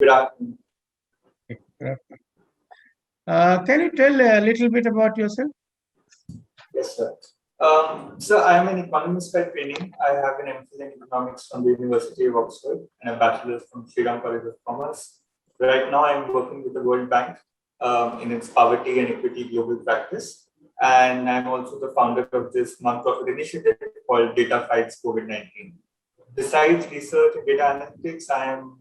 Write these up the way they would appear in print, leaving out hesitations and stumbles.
Good afternoon. Can you tell a little bit about yourself? Yes, sir. So I am an economist by training. I have an MPhil in economics from the University of Oxford and a bachelor's from Sriram College of Commerce. Right now, I'm working with the World Bank in its poverty and equity global practice. And I'm also the founder of this nonprofit initiative called Data Fights COVID-19. Besides research and data analytics, I am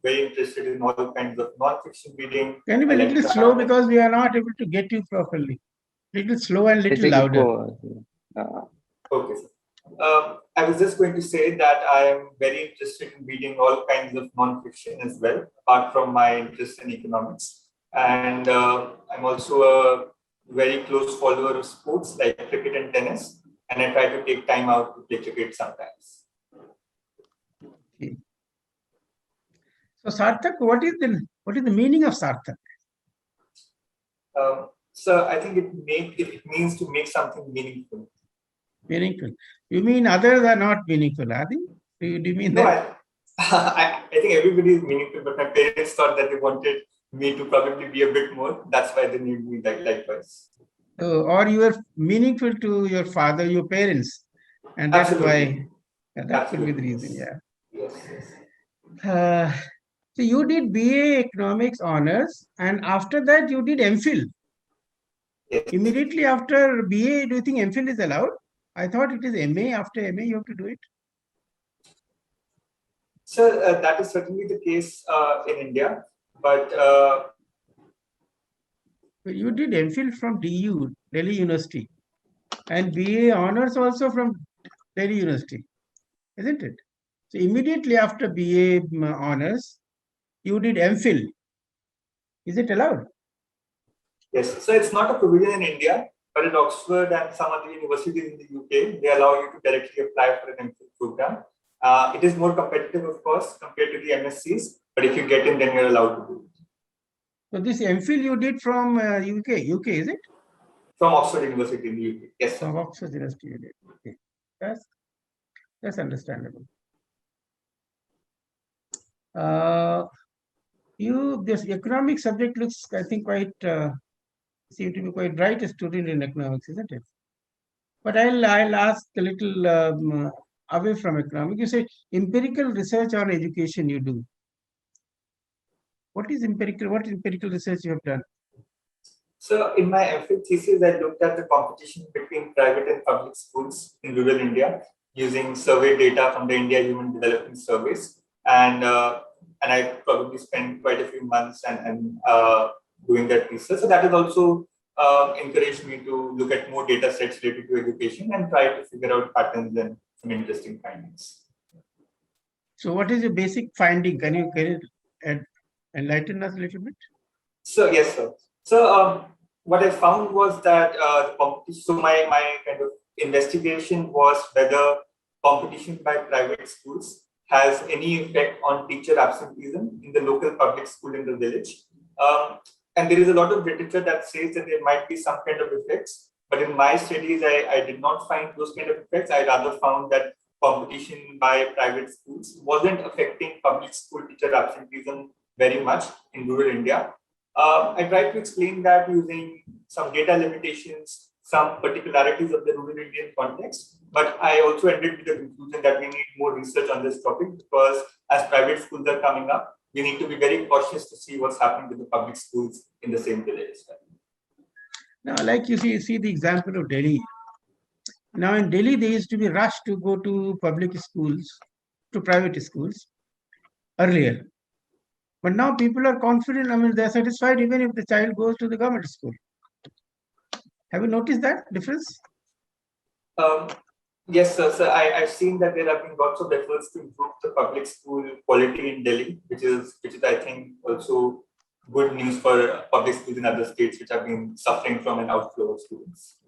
very interested in all kinds of non-fiction reading. Can you be a little slow because we are not able to get you properly? Little slow and little louder. Okay. I was just going to say that I am very interested in reading all kinds of non-fiction as well, apart from my interest in economics. And I'm also a very close follower of sports like cricket and tennis, and I try to take time out to play cricket sometimes. Okay. So Sarthak, what is the meaning of Sarthak? So I think it means to make something meaningful. Meaningful. You mean others are not meaningful, are they? Do you mean no, that? I think everybody is meaningful, but my parents thought that they wanted me to probably be a bit more. That's why they named me likewise. Or you are meaningful to your father, your parents, and that's Absolutely. why that could be the reason. Yes. Yeah. Yes. So you did BA Economics Honors, and after that you did MPhil. Yes. Immediately after BA, do you think MPhil is allowed? I thought it is MA. After MA, you have to do it. So that is certainly the case in India, but you did MPhil from DU, Delhi University, and BA Honors also from Delhi University, isn't it? So immediately after BA Honors, you did MPhil. Is it allowed? Yes. So it's not a provision in India, but at Oxford and some other universities in the UK, they allow you to directly apply for an MPhil program. It is more competitive, of course, compared to the MSCs, but if you get in, then you're allowed to do it. So this MPhil you did from UK, is it? From Oxford University in the UK, yes, sir. From Oxford University, you did. Okay. That's understandable. This economic subject looks, I think, quite seem to be quite bright student in economics, isn't it? But I'll ask a little away from economics. You say empirical research on education you do. What is empirical research you have done? So in my MPhil thesis, I looked at the competition between private and public schools in rural India using survey data from the India Human Development Surveys. And I probably spent quite a few months and doing that research. So that has also encouraged me to look at more data sets related to education and try to figure out patterns and some interesting findings. So what is your basic finding? Can you enlighten us a little bit? So yes, sir. So what I found was that so my kind of investigation was whether competition by private schools has any effect on teacher absenteeism in the local public school in the village. And there is a lot of literature that says that there might be some kind of effects, but in my studies, I did not find those kind of effects. I rather found that competition by private schools wasn't affecting public school teacher absenteeism very much in rural India. I tried to explain that using some data limitations, some particularities of the rural Indian context, but I also ended with the conclusion that we need more research on this topic because as private schools are coming up, we need to be very cautious to see what's happening with the public schools in the same village. Now, like you see the example of Delhi. Now in Delhi, they used to be rushed to go to public schools, to private schools earlier. But now people are confident, I mean, they're satisfied even if the child goes to the government school. Have you noticed that difference? Yes, sir. So I've seen that there have been lots of efforts to improve the public school quality in Delhi, which is I think also good news for public schools in other states which have been suffering from an outflow of students.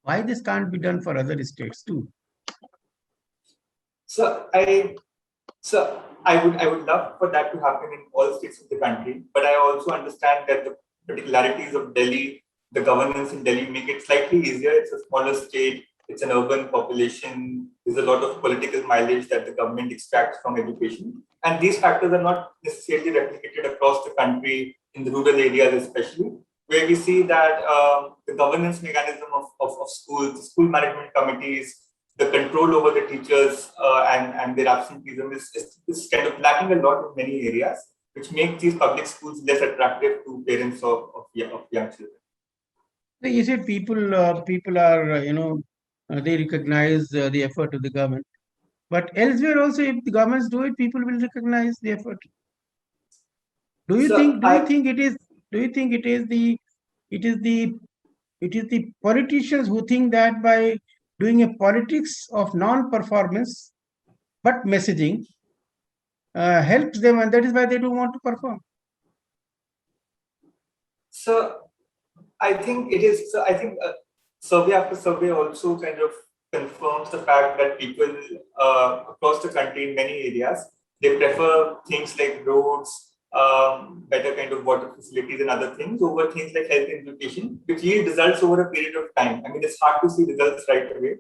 Why this can't be done for other states too? So I would love for that to happen in all states of the country, but I also understand that the particularities of Delhi, the governance in Delhi make it slightly easier. It's a smaller state. it's an urban population. There's a lot of political mileage that the government extracts from education. And these factors are not necessarily replicated across the country, in the rural areas especially, where we see that the governance mechanism of schools, the school management committees, the control over the teachers and their absenteeism is kind of lacking a lot in many areas, which make these public schools less attractive to parents of young children. So you said people are, they recognize the effort of the government. But elsewhere also, if the governments do it, people will recognize the effort. Do you So think? Do you think it is? Do you think it is the? It is the. It is the politicians who think that by doing a politics of non-performance but messaging helps them, and that is why they don't want to perform. So I think it is. So I think survey after survey also kind of confirms the fact that people across the country in many areas, they prefer things like roads, better kind of water facilities and other things over things like health and education, which yield results over a period of time. I mean, it's hard to see results right away.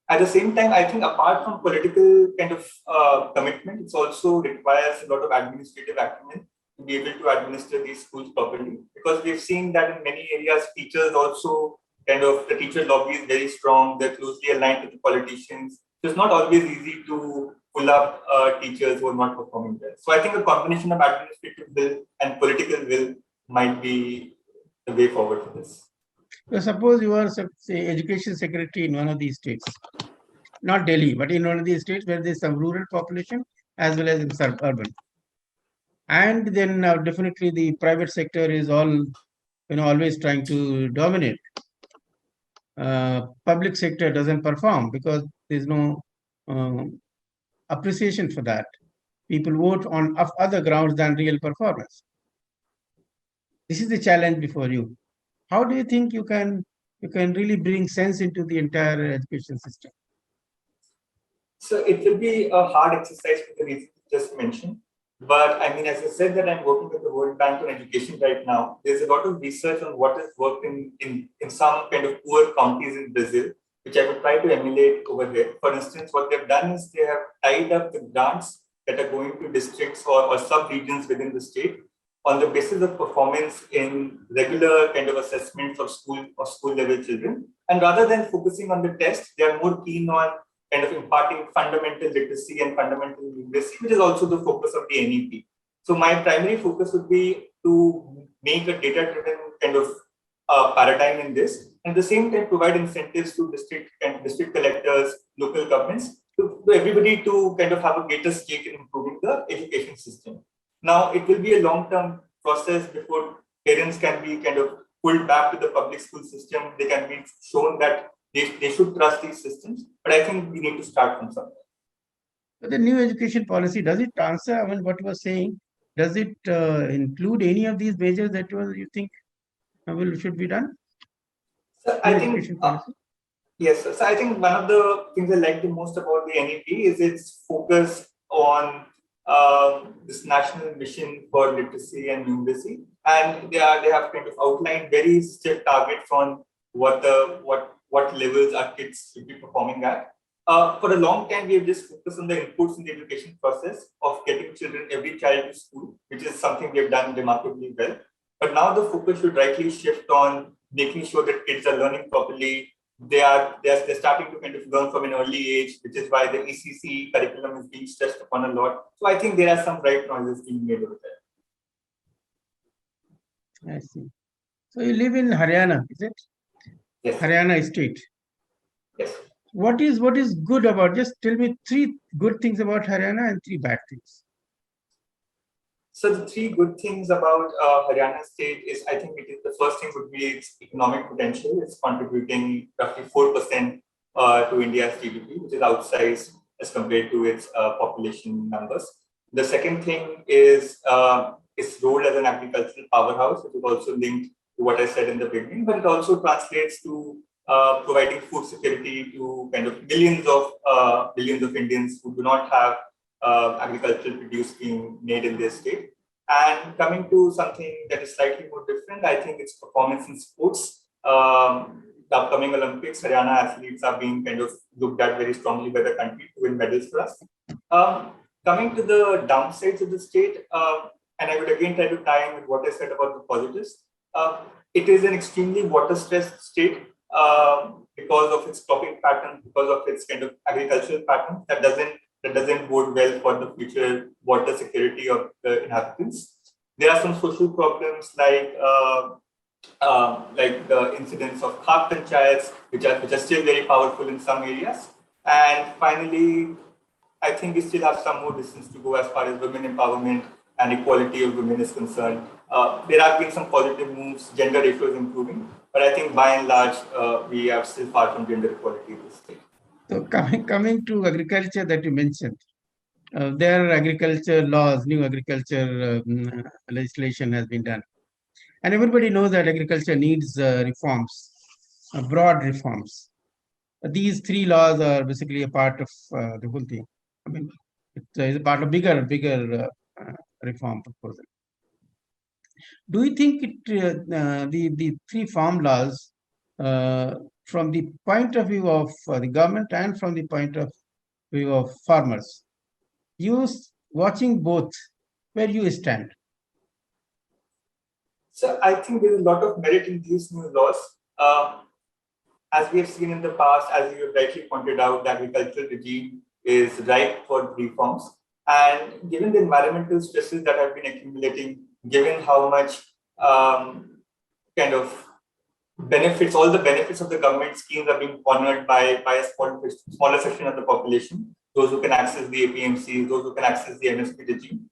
At the same time, I think apart from political kind of commitment, it also requires a lot of administrative acumen to be able to administer these schools properly. Because we've seen that in many areas, teachers also kind of, the teacher lobby is very strong, they're closely aligned to the politicians. So it's not always easy to pull up teachers who are not performing well. So I think a combination of administrative will and political will might be the way forward for this. So suppose you are, say, education secretary in one of these states, not Delhi, but in one of these states where there's some rural population as well as in urban. And then definitely the private sector is always trying to dominate. Public sector doesn't perform because there's no appreciation for that. People vote on other grounds than real performance. This is the challenge before you. How do you think you can really bring sense into the entire education system? So it will be a hard exercise for the reasons you just mentioned. But I mean, as I said that I'm working with the World Bank on education right now, there's a lot of research on what has worked in some kind of poor counties in Brazil, which I would try to emulate over here. For instance, what they've done is they have tied up the grants that are going to districts or sub-regions within the state on the basis of performance in regular kind of assessments of school level children. And rather than focusing on the test, they are more keen on kind of imparting fundamental literacy and fundamental numeracy, which is also the focus of the NEP. So my primary focus would be to make a data-driven kind of paradigm in this, and at the same time provide incentives to district collectors, local governments, to everybody to kind of have a greater stake in improving the education system. Now, it will be a long-term process before parents can be kind of pulled back to the public school system. They can be shown that they should trust these systems, but I think we need to start from somewhere. But the new education policy, does it answer, I mean, what you were saying? Does it include any of these measures that you think should be done? So I think, yes, sir. So I think one of the things I like the most about the NEP is its focus on this national mission for literacy and numeracy, and they have kind of outlined very strict targets on what levels our kids should be performing at. For a long time, we have just focused on the inputs in the education process of getting every child to school, which is something we have done remarkably well. But now the focus should rightly shift on making sure that kids are learning properly. They're starting to kind of learn from an early age, which is why the ECC curriculum is being stressed upon a lot. So I think there are some right noises being made over there. I see. So you live in Haryana, is it? Yes. Haryana state. Yes. What is good about? Just tell me 3 good things about Haryana and 3 bad things. So the 3 good things about Haryana state is, I think the first thing would be its economic potential. It's contributing roughly 4% to India's GDP, which is outsized as compared to its population numbers. The second thing is its role as an agricultural powerhouse, which is also linked to what I said in the beginning, but it also translates to providing food security to kind of billions of Indians who do not have agricultural produce being made in their state. And coming to something that is slightly more different, I think it's performance in sports. the upcoming Olympics, Haryana athletes are being kind of looked at very strongly by the country to win medals for us. Coming to the downsides of the state, and I would again try to tie in with what I said about the positives. It is an extremely water-stressed state because of its cropping pattern, because of its kind of agricultural pattern that doesn't bode well for the future water security of the inhabitants. There are some social problems like the incidence of khap panchayats, which are still very powerful in some areas. And finally, I think we still have some more distance to go as far as women empowerment and equality of women is concerned. There have been some positive moves, gender ratio is improving, but I think by and large, we are still far from gender equality in this state. So coming to agriculture that you mentioned, there are agriculture laws, new agriculture legislation has been done. And everybody knows that agriculture needs reforms, broad reforms. These three laws are basically a part of the whole thing. I mean, it's a part of bigger reform proposal. Do you think the three farm laws, from the point of view of the government and from the point of view of farmers, watching both, where you stand? So I think there's a lot of merit in these new laws. As we have seen in the past, as you rightly pointed out, the agricultural regime is ripe for reforms. And given the environmental stresses that have been accumulating, given how much kind of benefits, all the benefits of the government schemes are being honored by a smaller section of the population, those who can access the APMC, those who can access the MSP regime.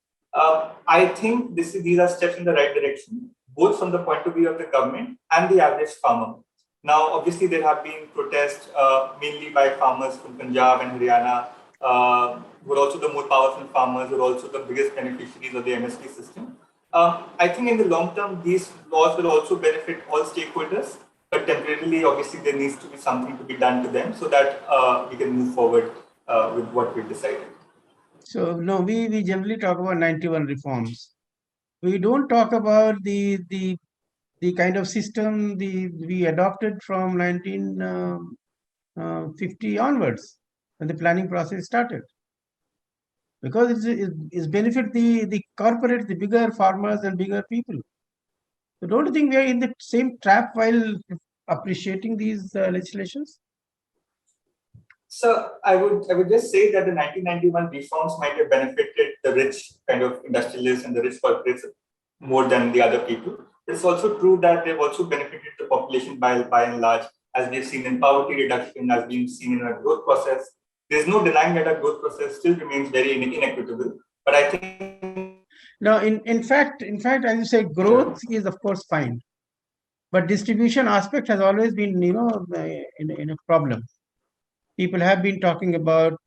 I think these are steps in the right direction, both from the point of view of the government and the average farmer. Now, obviously, there have been protests mainly by farmers from Punjab and Haryana, who are also the more powerful farmers, who are also the biggest beneficiaries of the MSP system. I think in the long term, these laws will also benefit all stakeholders, but temporarily, obviously, there needs to be something to be done to them so that we can move forward with what we've decided. So, no, we generally talk about 91 reforms. We don't talk about the kind of system we adopted from 1950 onwards when the planning process started. Because it's benefit the corporate, the bigger farmers and bigger people. So don't you think we are in the same trap while appreciating these legislations? So I would just say that the 1991 reforms might have benefited the rich kind of industrialists and the rich corporates more than the other people. It's also true that they've also benefited the population by and large, as we've seen in poverty reduction, as we've seen in our growth process. There's no denying that our growth process still remains very inequitable. But I think now, in fact, as you say, growth is of course fine, but distribution aspect has always been, in a problem. People have been talking about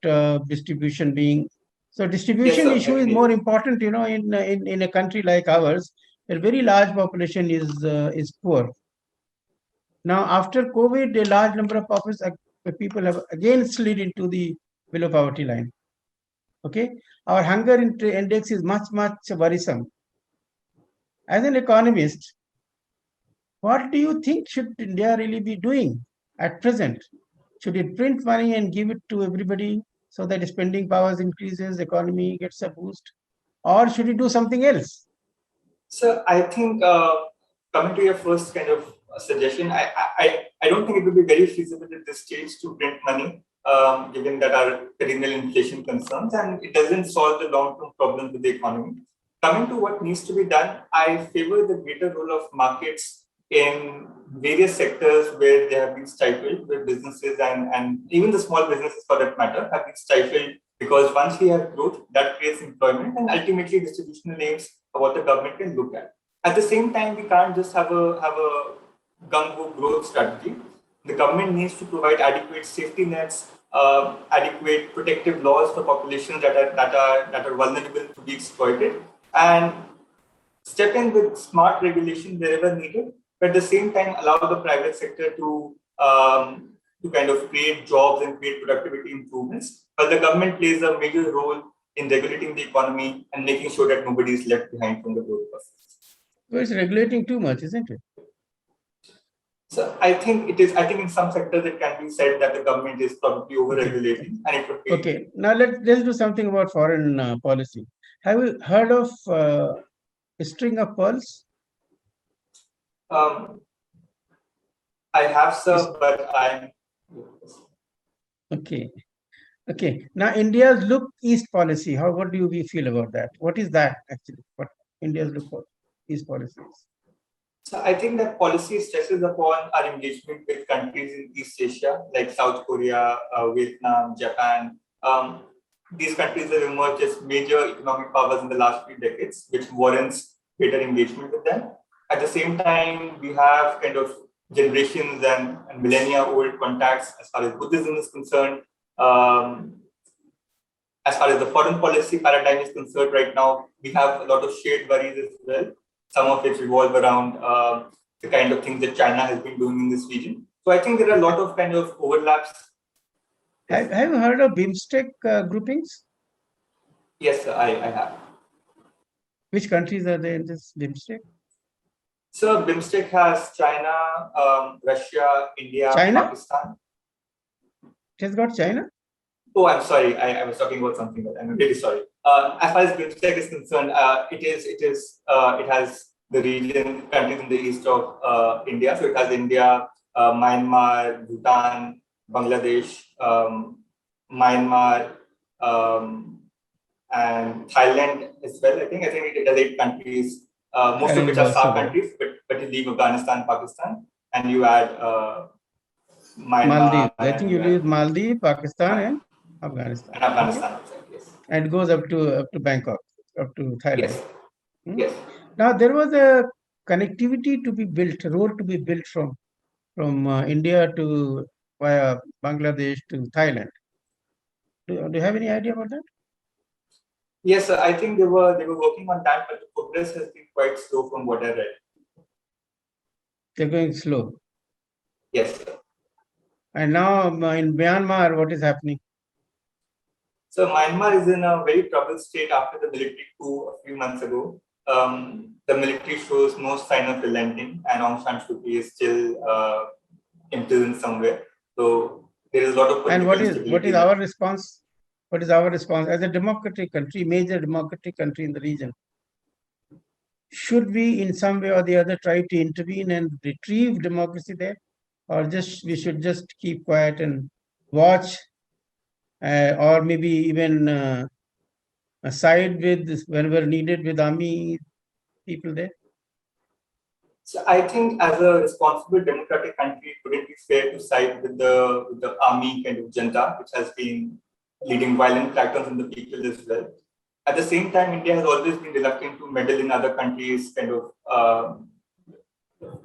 distribution being so. Distribution issue is more important, in a country like ours, a very large population is poor. Now, after COVID, a large number of people have again slid into the below poverty line. Okay, our hunger index is much worrisome. As an economist, what do you think should India really be doing at present? Should it print money and give it to everybody so that spending powers increases, economy gets a boost, or should it do something else? So I think coming to your first kind of suggestion, I don't think it would be very feasible at this stage to print money, given that our perennial inflation concerns, and it doesn't solve the long-term problems with the economy. Coming to what needs to be done, I favor the greater role of markets in various sectors where they have been stifled, where businesses and even the small businesses for that matter have been stifled, because once we have growth, that creates employment and ultimately distributional aims of what the government can look at. At the same time, we can't just have a gung-ho growth strategy. The government needs to provide adequate safety nets, adequate protective laws for populations that are vulnerable to be exploited, and step in with smart regulation wherever needed, but at the same time allow the private sector to kind of create jobs and create productivity improvements, while the government plays a major role in regulating the economy and making sure that nobody is left behind from the growth process. Well, it's regulating too much, isn't it? So I think it is. I think in some sectors it can be said that the government is probably Okay. over-regulating, and it would be. Okay. Now let's do something about foreign policy. Have you heard of a string of pearls? Um, I have, Is- sir, but I'm. Okay. Okay. Now India's look east policy. What do you feel about that? What is that actually? What India's look east policy is? So I think that policy stresses upon our engagement with countries in East Asia, like South Korea, Vietnam, Japan. These countries have emerged as major economic powers in the last few decades, which warrants greater engagement with them. At the same time, we have kind of generations and millennia old contacts as far as Buddhism is concerned. As far as the foreign policy paradigm is concerned right now, we have a lot of shared worries as well, some of which revolve around the kind of things that China has been doing in this region. So I think there are a lot of kind of overlaps. Have you heard of BIMSTEC groupings? Yes, sir, I have. Which countries are there in this BIMSTEC? So BIMSTEC has China, Russia, India, China? Pakistan. It has got China? Oh, I'm sorry. I was talking about something else. I'm really sorry. As far as BIMSTEC is concerned, it has the region countries in the east of India. So it has India, Myanmar, Bhutan, Bangladesh, Myanmar, and Thailand as well. I think it has 8 countries, most of Thailand which is are also SAARC there. countries. But you leave Afghanistan, Pakistan, and you add Myanmar Maldives. I think and you you add leave Maldives, Pakistan, and Afghanistan. Okay. Afghanistan. Yes. And it goes up to Bangkok, up to Thailand. Yes. Hmm? Yes. Now there was a connectivity to be built, a road to be built from India to via Bangladesh to Thailand. Do you have any idea about that? Yes, sir, I think they were working on that, but the progress has been quite slow from what I read. They're going slow. Yes, sir. And now in Myanmar, what is happening? So Myanmar is in a very troubled state after the military coup a few months ago. The military shows no sign of relenting, and Aung San Suu Kyi is still imprisoned somewhere. So there is a lot of And political what instability is there. our response? What is our response as a democratic country, major democratic country in the region? Should we, in some way or the other, try to intervene and retrieve democracy there, or just we should just keep quiet and watch, or maybe even side with whenever needed with army people there? So I think as a responsible democratic country, it wouldn't be fair to side with the army kind of junta, which has been leading violent crackdowns on the people as well. At the same time, India has always been reluctant to meddle in other countries' kind of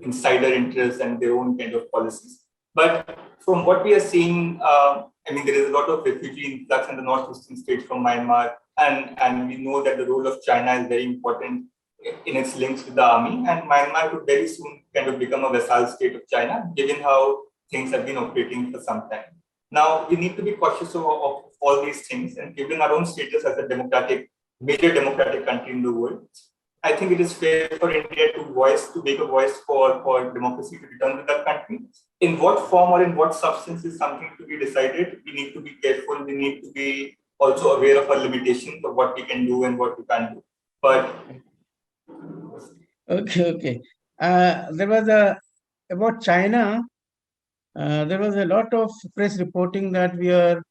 insider interests and their own kind of policies. But from what we are seeing, I mean, there is a lot of refugee influx in the northeastern states from Myanmar, and we know that the role of China is very important in its links with the army, and Myanmar could very soon kind of become a vassal state of China, given how things have been operating for some time. Now, we need to be cautious of all these things, and given our own status as a major democratic country in the world, I think it is fair for India to make a voice for democracy to return to that country. In what form or in what substance is something to be decided. We need to be careful. We need to be also aware of our limitations of what we can do and what we can't do. But Okay. There was about China. There was a lot of press reporting that we are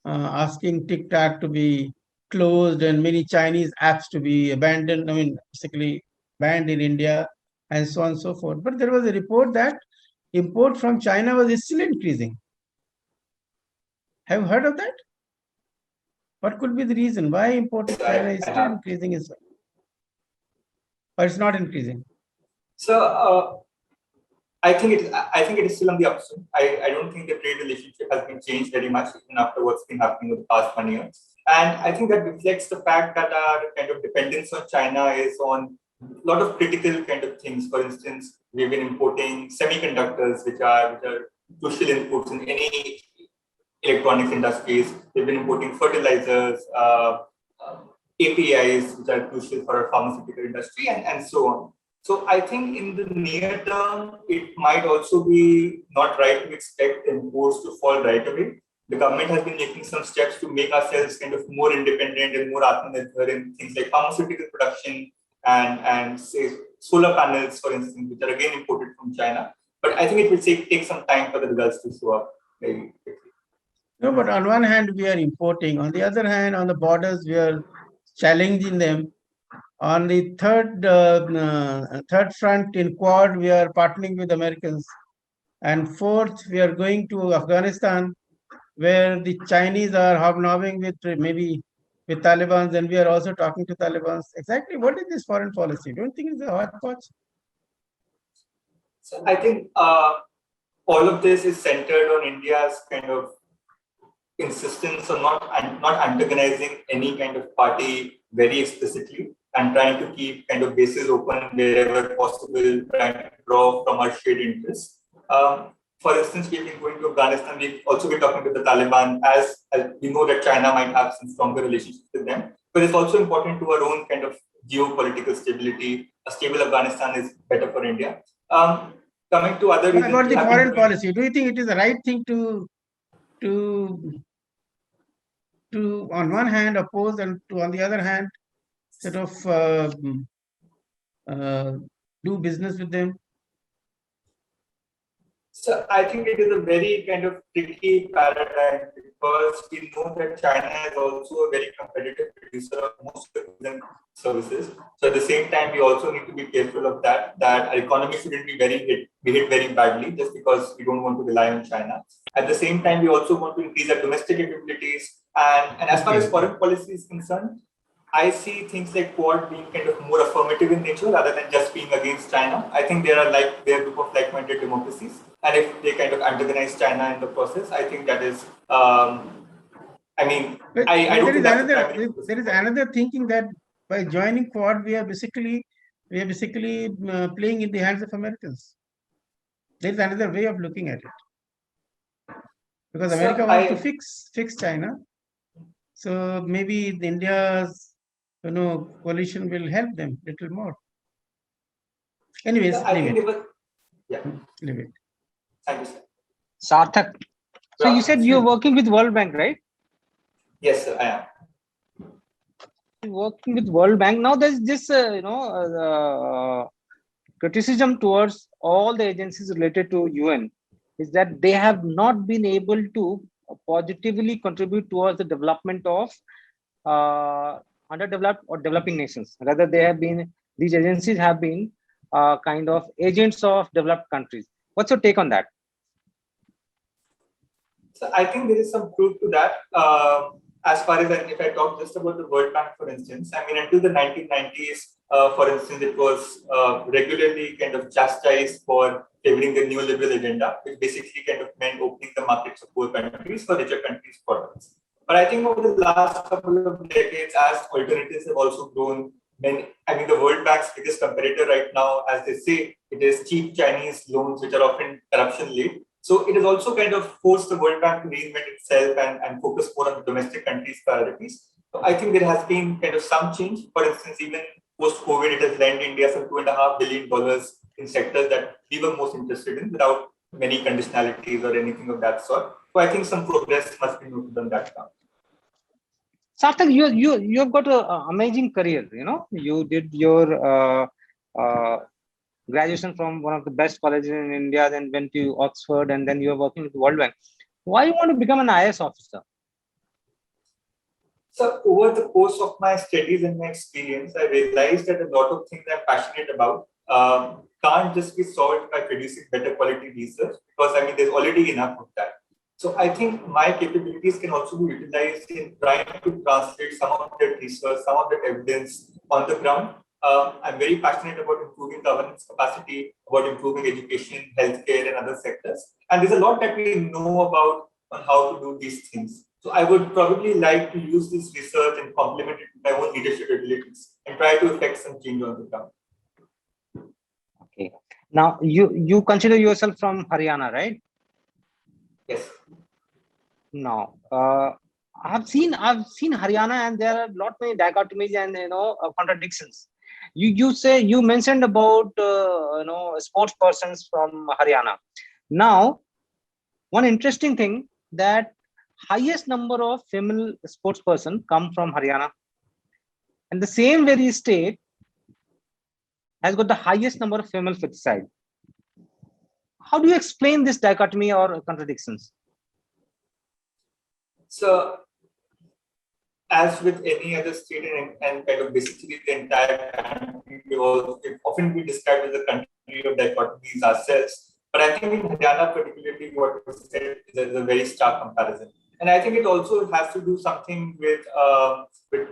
asking TikTok to be closed and many Chinese apps to be abandoned. I mean, basically banned in India and so on and so forth. But there was a report that import from China was still increasing. Have you heard of that? What could be the reason why import to China is I still have. increasing as well? Or it's not increasing? So I think it is still on the upswing. I don't think the trade relationship has been changed very much even after what's been happening over the past 1 year. And I think that reflects the fact that our kind of dependence on China is on a lot of critical kind of things. For instance, we've been importing semiconductors, which are crucial inputs in any electronics industries. We've been importing fertilizers, APIs, which are crucial for our pharmaceutical industry, and so on. So I think in the near term, it might also be not right to expect imports to fall right away. The government has been making some steps to make ourselves kind of more independent and more Atmanirbhar in things like pharmaceutical production and say solar panels, for instance, which are again imported from China. But I think it will take some time for the results to show up very quickly. No, but on one hand, we are importing. On the other hand, on the borders, we are challenging them. On the third front in Quad, we are partnering with Americans. And fourth, we are going to Afghanistan, where the Chinese are hobnobbing with maybe with Taliban, and we are also talking to Taliban. Exactly, what is this foreign policy? Don't you think it's a hodgepodge? So I think all of this is centered on India's kind of insistence on not antagonizing any kind of party very explicitly and trying to keep kind of bases open wherever possible, trying to draw from our shared interests. For instance, we've been going to Afghanistan. We've also been talking to the Taliban as we know that China might have some stronger relationships with them. But it's also important to our own kind of geopolitical stability. A stable Afghanistan is better for India. Coming to other What reasons, about the we have foreign been doing- policy? Do you think it is the right thing to on one hand oppose and to on the other hand sort of do business with them? So I think it is a very kind of tricky paradigm because we know that China is also a very competitive producer of most of the goods and services. So at the same time, we also need to be careful of that our economy shouldn't be hit very badly just because we don't want to rely on China. At the same time, we also want to increase our domestic capabilities. And as far as foreign policy is concerned, I see things like Quad being kind of more affirmative in nature rather than just being against China. I think they're a group of like-minded democracies, and if they kind of antagonize China in the process, I think that is. I mean, But I don't think that's the there primary is another thinking that by joining Quad, we are basically playing in the hands of Americans. There is another way of looking at it because So America wants to fix China. So maybe India's coalition will help them a little more. Anyways, I leave think it. they were, yeah. Leave it. Thank you, sir. Sarthak. So you said you're working with World Bank, right? Yes, sir, I am. Working with World Bank. Now there's this, criticism towards all the agencies related to UN is that they have not been able to positively contribute towards the development of underdeveloped or developing nations. Rather, these agencies have been kind of agents of developed countries. What's your take on that? So I think there is some truth to that. As far as if I talk just about the World Bank, for instance, I mean, until the 1990s, for instance, it was regularly kind of chastised for favoring the neoliberal agenda, which basically kind of meant opening the markets of poor countries for richer countries' products. But I think over the last couple of decades, as alternatives have also grown, I mean, the World Bank's biggest competitor right now, as they say, it is cheap Chinese loans, which are often corruption-led. So it has also kind of forced the World Bank to reinvent itself and focus more on the domestic countries' priorities. So I think there has been kind of some change. For instance, even post-COVID, it has lent India some $2.5 billion in sectors that we were most interested in without many conditionalities or anything of that sort. So I think some progress must be noted on that count. Sarthak, you've got an amazing career. You did your graduation from one of the best colleges in India, then went to Oxford, and then you are working with the World Bank. Why you want to become an IAS officer? So over the course of my studies and my experience, I realized that a lot of things I'm passionate about can't just be solved by producing better quality research, because I mean, there's already enough of that. So I think my capabilities can also be utilized in trying to translate some of that research, some of that evidence on the ground. I'm very passionate about improving governance capacity, about improving education, healthcare, and other sectors. And there's a lot that we know about on how to do these things. So I would probably like to use this research and complement it with my own leadership abilities and try to effect some change on the ground. Okay. Now you consider yourself from Haryana, right? Yes. No. I've seen Haryana, and there are a lot many dichotomies and contradictions. You mentioned about sports persons from Haryana. Now, one interesting thing that highest number of female sports person come from Haryana, and the same very state has got the highest number of female feticide. How do you explain this dichotomy or contradictions? So, as with any other state and kind of basically the entire country, it often be described as a country of dichotomies ourselves. But I think in Haryana, particularly, what you said is a very stark comparison. And I think it also has to do something with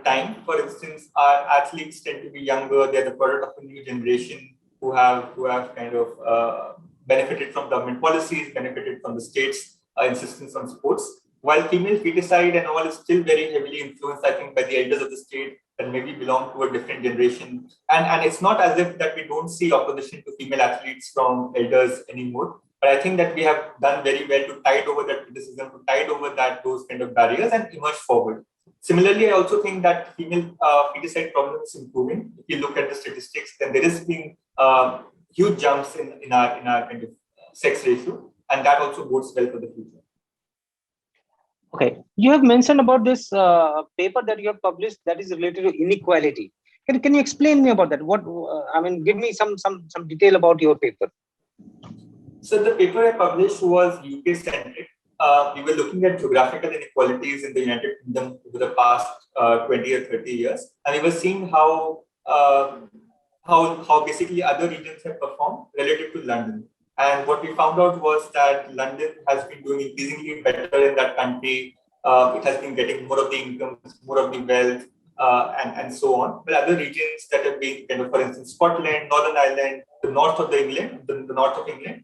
time. For instance, our athletes tend to be younger; they're the product of a new generation who have kind of benefited from government policies, benefited from the state's insistence on sports. While female feticide and all is still very heavily influenced, I think, by the elders of the state that maybe belong to a different generation. And it's not as if that we don't see opposition to female athletes from elders anymore. But I think that we have done very well to tide over that criticism, to tide over those kind of barriers and emerge forward. Similarly, I also think that female feticide problem is improving. If you look at the statistics, then there is being huge jumps in our kind of sex ratio, and that also bodes well for the future. Okay, you have mentioned about this paper that you have published that is related to inequality. Can you explain me about that? What I mean, give me some detail about your paper. So the paper I published was UK centric. We were looking at geographical inequalities in the United Kingdom over the past 20 or 30 years, and we were seeing how basically other regions have performed relative to London. And what we found out was that London has been doing increasingly better in that country. It has been getting more of the income, more of the wealth, and so on. But other regions that have been kind of, for instance, Scotland, Northern Ireland, the north of England,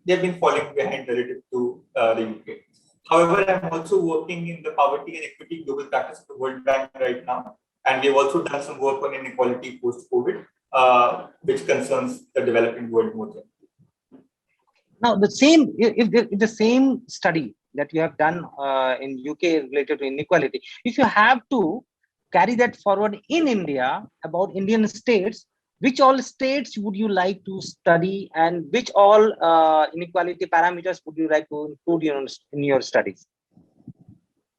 they have been falling behind relative to the UK. However, I'm also working in the poverty and equity global practice of the World Bank right now, and we've also done some work on inequality post-COVID, which concerns the developing world more generally. Now, if the same study that you have done in UK related to inequality, if you have to carry that forward in India about Indian states, which all states would you like to study, and which all inequality parameters would you like to include in your studies,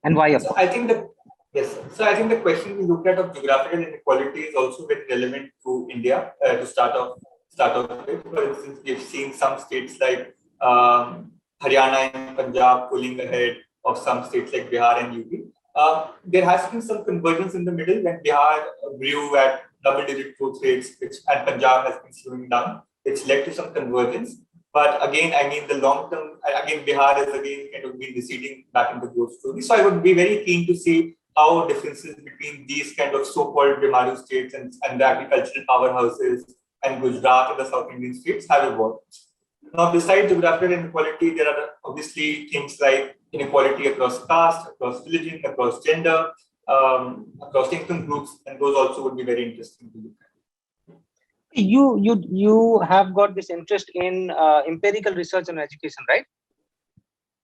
and why? So I think the question we looked at of geographical inequality is also very relevant to India to start off with. For instance, we've seen some states like Haryana and Punjab pulling ahead of some states like Bihar and UP. There has been some convergence in the middle when Bihar grew at double-digit growth rates, and Punjab has been slowing down. It's led to some convergence. But again, I mean, the long term, again, Bihar has again kind of been receding back into growth story. So I would be very keen to see how differences between these kind of so-called Bimaru states and the agricultural powerhouses and Gujarat and the South Indian states have evolved. Now, besides geographical inequality, there are obviously things like inequality across caste, across religion, across gender, across income groups, and those also would be very interesting to look at. You have got this interest in empirical research and education, right?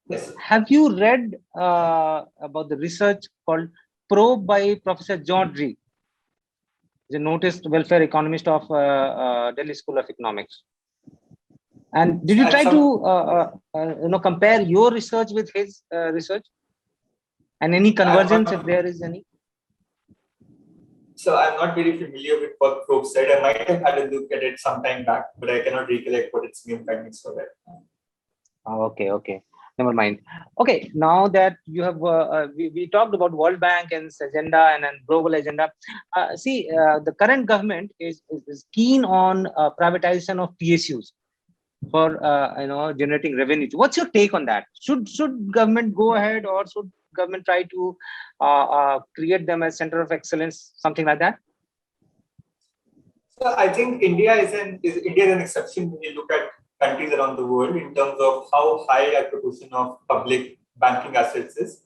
Yes. Have you read about the research called Probe by Professor John Dree, the noticed welfare economist of Delhi School of Economics? And did you try to compare your research with his research, and any convergence if there is any? So I'm not very familiar with what Probe said. I might have had a look at it some time back, but I cannot recollect what its main findings were. Okay. Never mind. Okay, now that you have, we talked about World Bank and its agenda and global agenda. The current government is keen on privatization of PSUs for generating revenue. What's your take on that? Should government go ahead, or should government try to create them as center of excellence, something like that? So I think India is an exception when you look at countries around the world in terms of how high a proportion of public banking assets is.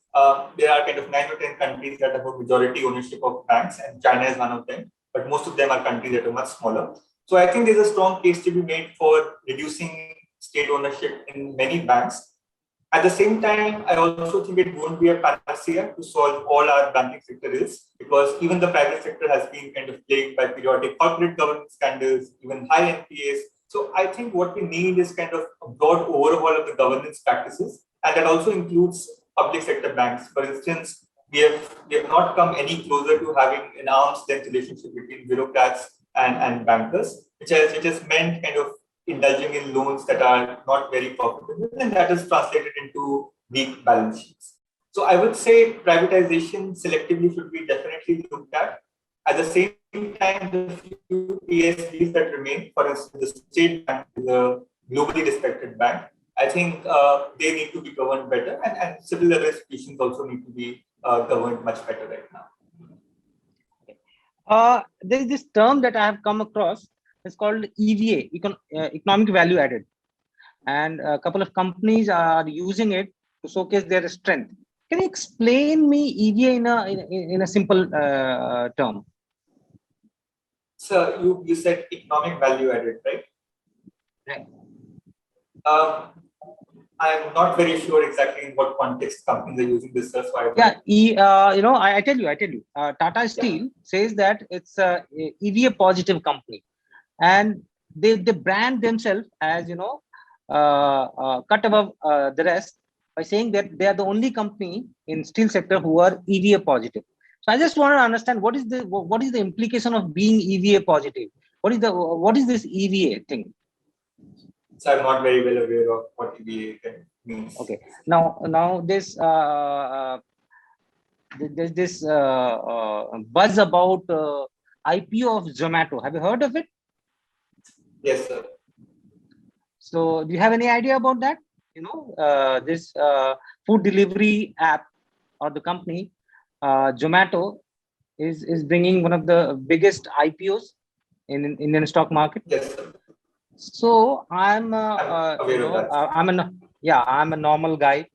There are kind of 9 or 10 countries that have a majority ownership of banks, and China is one of them. But most of them are countries that are much smaller. So I think there's a strong case to be made for reducing state ownership in many banks. At the same time, I also think it won't be a panacea to solve all our banking sector ills, because even the private sector has been kind of plagued by periodic corporate governance scandals, even high NPAs. So I think what we need is kind of a broad overhaul of the governance practices, and that also includes public sector banks. For instance, we have not come any closer to having an arm's length relationship between bureaucrats and bankers, which has meant kind of indulging in loans that are not very profitable, and that is translated into weak balance sheets. So I would say privatization selectively should be definitely looked at. At the same time, the few PSBs that remain, for instance, the State Bank is a globally respected bank. I think they need to be governed better, and civil institutions also need to be governed much better right now. There is this term that I have come across. It's called EVA, economic value added, and a couple of companies are using it to showcase their strength. Can you explain me EVA in a simple term? So you said economic value added, right? Right. I'm not very sure exactly in what context companies are using this. That's why. Yeah, I tell you. Tata Steel says that it's a EVA positive company, and they brand themselves as cut above the rest by saying that they are the only company in steel sector who are EVA positive. So I just want to understand what is the implication of being EVA positive. What is this EVA thing? So I'm not very well aware of what EVA means. Okay. Now there's this buzz about IPO of Zomato. Have you heard of it? Yes, sir. So do you have any idea about that? This food delivery app or the company, Zomato, is bringing one of the biggest IPOs in Indian stock market. Yes, sir. So I'm aware of that. I'm a normal guy.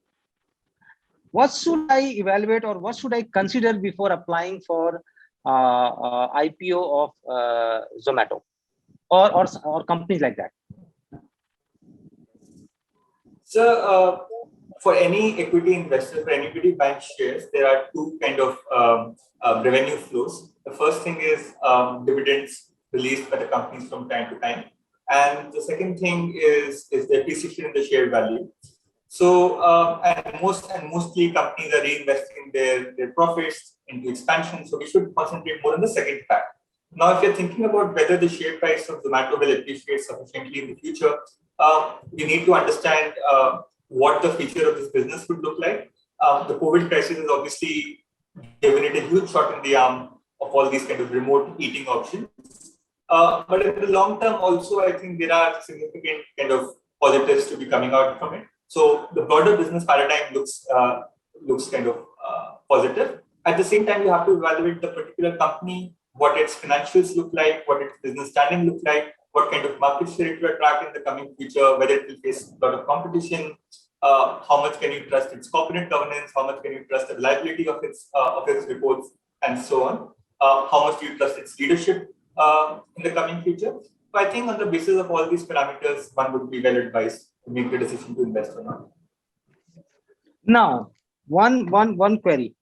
What should I evaluate or what should I consider before applying for IPO of Zomato or companies like that? So for any equity investor, for any equity bank shares, there are two kind of revenue flows. The first thing is dividends released by the companies from time to time. And the second thing is the appreciation in the share value. So, mostly companies are reinvesting their profits into expansion. So we should concentrate more on the second fact. Now, if you're thinking about whether the share price of Zomato will appreciate sufficiently in the future, we need to understand what the future of this business would look like. The COVID crisis has obviously given it a huge shot in the arm of all these kind of remote eating options. But in the long term, also, I think there are significant kind of positives to be coming out from it. So the broader business paradigm looks kind of positive. At the same time, you have to evaluate the particular company, what its financials look like, what its business standing look like, what kind of market share it will attract in the coming future, whether it will face a lot of competition, how much can you trust its corporate governance, how much can you trust the reliability of its reports, and so on. How much do you trust its leadership in the coming future? So I think on the basis of all these parameters, one would be well advised to make the decision to invest or not. Now, one query.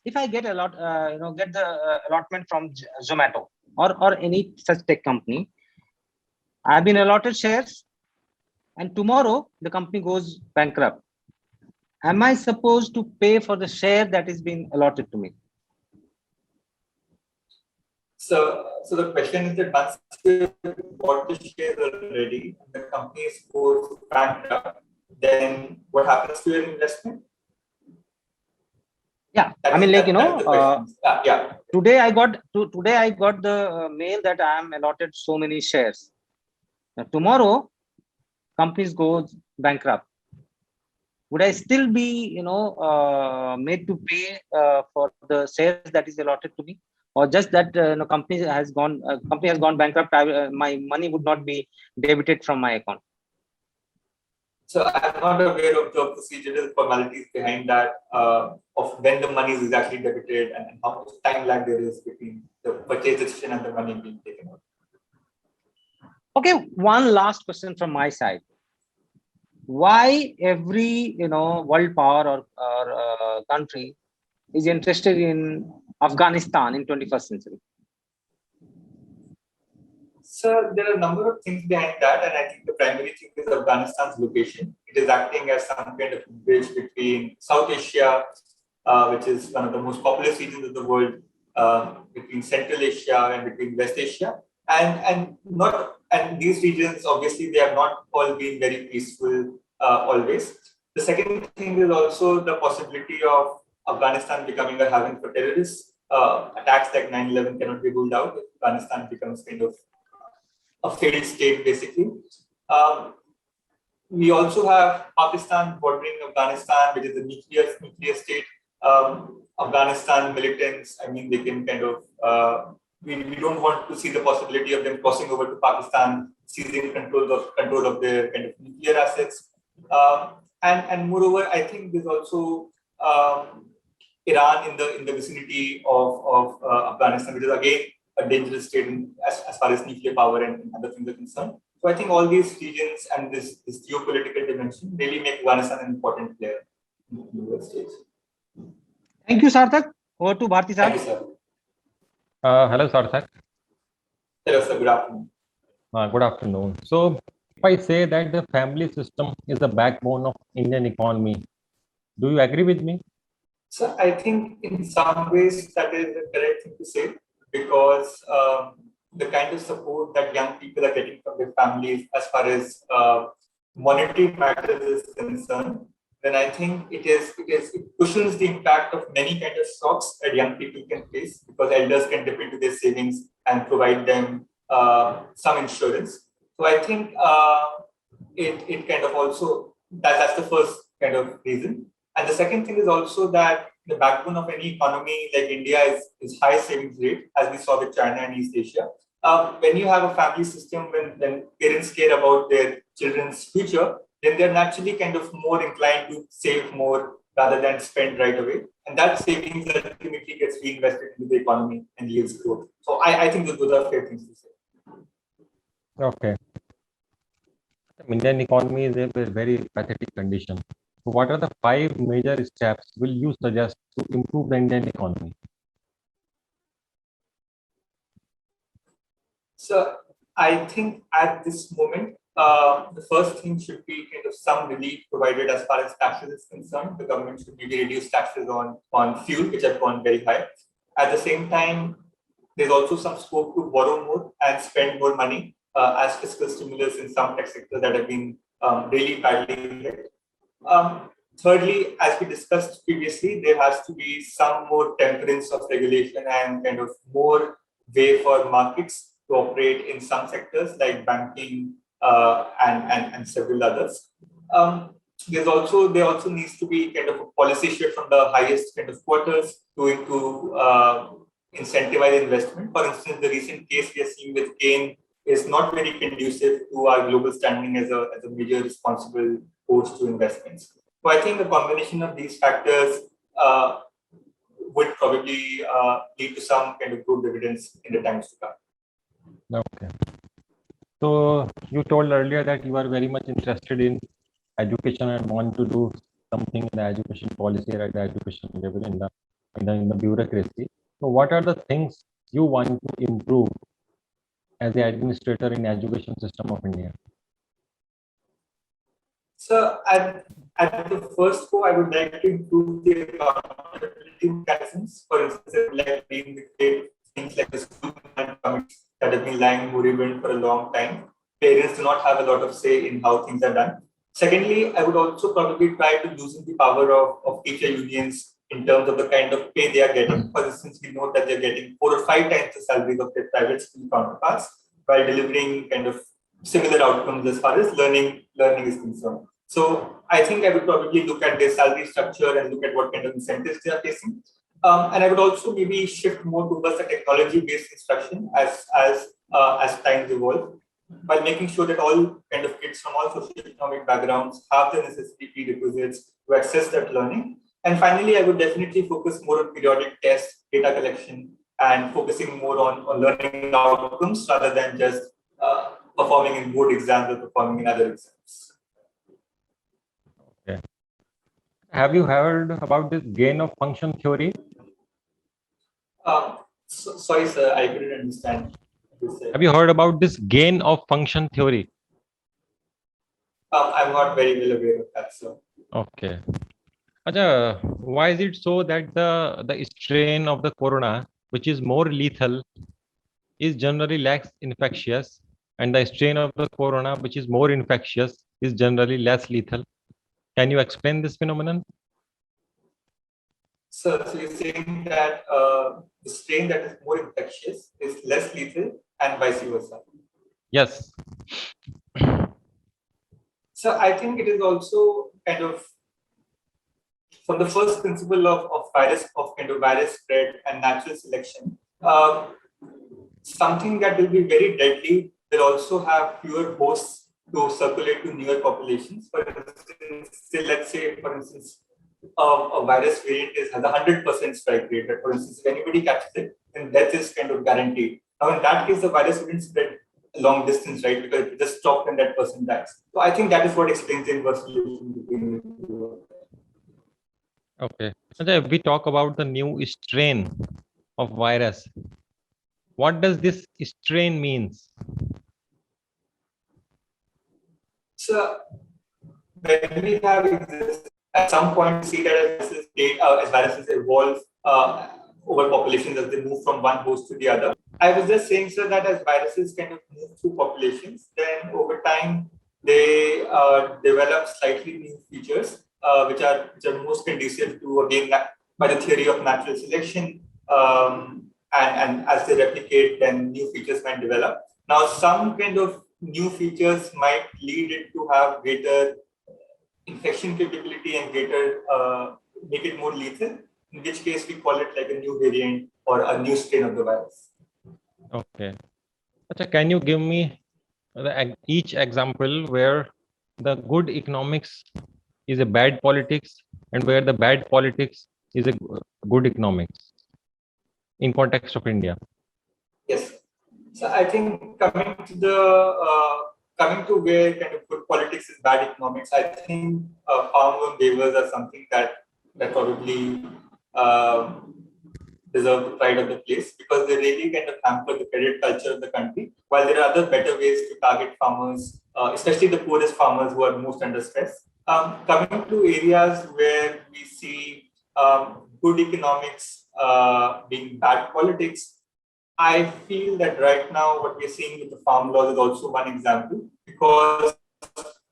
If I get get the allotment from Zomato or any such tech company, I've been allotted shares, and tomorrow the company goes bankrupt. Am I supposed to pay for the share that is being allotted to me? So the question is that once you bought the shares already, and the company goes bankrupt, then what happens to your investment? Yeah, Today I got the mail that I am allotted so many shares. Now, tomorrow, companies goes bankrupt. Would I still be made to pay for the shares that is allotted to me? Or just that company has gone bankrupt, my money would not be debited from my account? So I'm not aware of the procedural formalities behind that, of when the money is exactly debited and how much time lag there is between the purchase decision and the money being taken out. Okay, one last question from my side. why every world power or country is interested in Afghanistan in 21st century? So there are a number of things behind that, and I think the primary thing is Afghanistan's location. It is acting as some kind of bridge between South Asia, which is one of the most populous regions of the world, between Central Asia and between West Asia, and these regions obviously they have not all been very peaceful always. The second thing is also the possibility of Afghanistan becoming a haven for terrorists. Attacks like 9/11 cannot be ruled out if Afghanistan becomes kind of a failed state, basically. Um, we also have Pakistan bordering Afghanistan, which is a nuclear state. Afghanistan militants, I mean, they can kind of, we don't want to see the possibility of them crossing over to Pakistan, seizing control of their kind of nuclear assets. And moreover, I think there's also Iran in the vicinity of Afghanistan, which is again a dangerous state as far as nuclear power and other things are concerned. So I think all these regions and this geopolitical dimension really make Afghanistan an important player in the world stage. Thank you, Sarthak. Over to Bharti sir. Thank you, sir. Hello, Sarthak. Hello, sir. Good afternoon. Good afternoon. So, if I say that the family system is the backbone of Indian economy, do you agree with me? So I think in some ways that is the correct thing to say, because the kind of support that young people are getting from their families as far as monetary matters is concerned, then I think it cushions the impact of many kind of shocks that young people can face, because elders can dip into their savings and provide them some insurance. So I think it kind of also that's the first kind of reason. And the second thing is also that the backbone of any economy like India is high savings rate, as we saw with China and East Asia. When you have a family system, when parents care about their children's future, then they're naturally kind of more inclined to save more rather than spend right away. And that savings ultimately gets reinvested into the economy and yields growth. So I think those are fair things to say. Okay. The Indian economy is a very pathetic condition. So what are the 5 major steps will you suggest to improve the Indian economy? So I think at this moment, the first thing should be kind of some relief provided as far as taxes is concerned. The government should maybe reduce taxes on fuel, which have gone very high. At the same time, there's also some scope to borrow more and spend more money as fiscal stimulus in some tech sectors that have been really badly hit. Thirdly, as we discussed previously, there has to be some more temperance of regulation and kind of more way for markets to operate in some sectors like banking and several others. There also needs to be kind of a policy shift from the highest kind of quarters to incentivize investment. For instance, the recent case we are seeing with Kane is not very conducive to our global standing as a major responsible force to investments. So I think a combination of these factors would probably lead to some kind of good dividends in the times to come. Okay. So you told earlier that you are very much interested in education and want to do something in the education policy or at the education level in the bureaucracy. So what are the things you want to improve as the administrator in education system of India? So at the first go, I would like to improve the accountability mechanisms. For instance, I would like to indicate things like the school committees that have been lying moribund for a long time. Parents do not have a lot of say in how things are done. Secondly, I would also probably try to loosen the power of teacher unions in terms of the kind of pay they are getting. For instance, we know that they're getting 4 or 5 times the salaries of their private school counterparts while delivering kind of similar outcomes as far as learning is concerned. So I think I would probably look at their salary structure and look at what kind of incentives they are facing. And I would also maybe shift more towards a technology-based instruction as times evolve, by making sure that all kind of kids from all socioeconomic backgrounds have the necessary prerequisites to access that learning. And finally, I would definitely focus more on periodic tests, data collection, and focusing more on learning outcomes rather than just performing in board exams or performing in other exams. Have you heard about this gain of function theory? Sorry, sir, I couldn't understand what you said. Have you heard about this gain of function theory? I'm not very well aware of that, sir. Okay. Acha, why is it so that the strain of the corona, which is more lethal, is generally less infectious, and the strain of the corona, which is more infectious, is generally less lethal? Can you explain this phenomenon? So you're saying that the strain that is more infectious is less lethal and vice versa. Yes. So I think it is also kind of from the first principle of virus spread and natural selection. Something that will be very deadly will also have fewer hosts to circulate to newer populations. For instance, let's say, for instance, a virus variant has 100% strike rate. For instance, if anybody catches it, then death is kind of guaranteed. Now, in that case, the virus wouldn't spread a long distance, right? Because it just stopped and that person dies. So I think that is what explains the inverse relation between the two. Okay. If we talk about the new strain of virus, what does this strain means? So when we have existed, at some point, see that as viruses evolve over populations as they move from one host to the other. I was just saying, sir, that as viruses kind of move through populations, then over time they develop slightly new features, which are most conducive to, again, by the theory of natural selection. And as they replicate, then new features might develop. Now, some kind of new features might lead it to have greater infection capability and greater make it more lethal, in which case we call it like a new variant or a new strain of the virus. Okay. Can you give me each example where the good economics is a bad politics and where the bad politics is a good economics in context of India? Yes. So I think coming to where kind of good politics is bad economics, I think farm loan waivers are something that probably deserve the pride of the place, because they really kind of hamper the credit culture of the country. While there are other better ways to target farmers, especially the poorest farmers who are most under stress. Coming to areas where we see good economics being bad politics, I feel that right now what we're seeing with the farm laws is also one example, because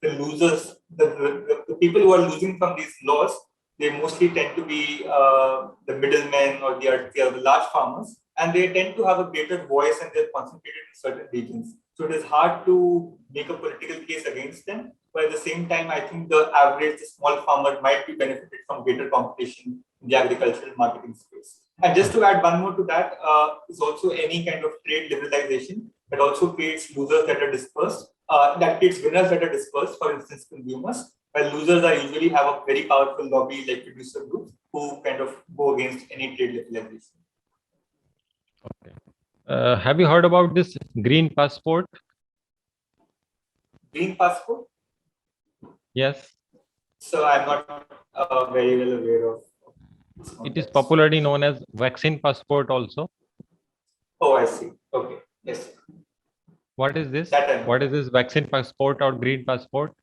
the losers, the people who are losing from these laws, they mostly tend to be the middlemen or the large farmers, and they tend to have a greater voice and they're concentrated in certain regions. So it is hard to make a political case against them. But at the same time, I think the average, the small farmer might be benefited from greater competition in the agricultural marketing space. And just to add one more to that, is also any kind of trade liberalization that also creates losers that are dispersed, that creates winners that are dispersed, for instance, consumers, while losers are usually have a very powerful lobby like producer groups who kind of go against any trade liberalization. Okay. Have you heard about this green passport? Green passport? Yes. So I'm not very well aware of this It is context. popularly known as vaccine passport also. Oh, I see. Okay. Yes. What is this? That I know. What is this vaccine passport or green passport?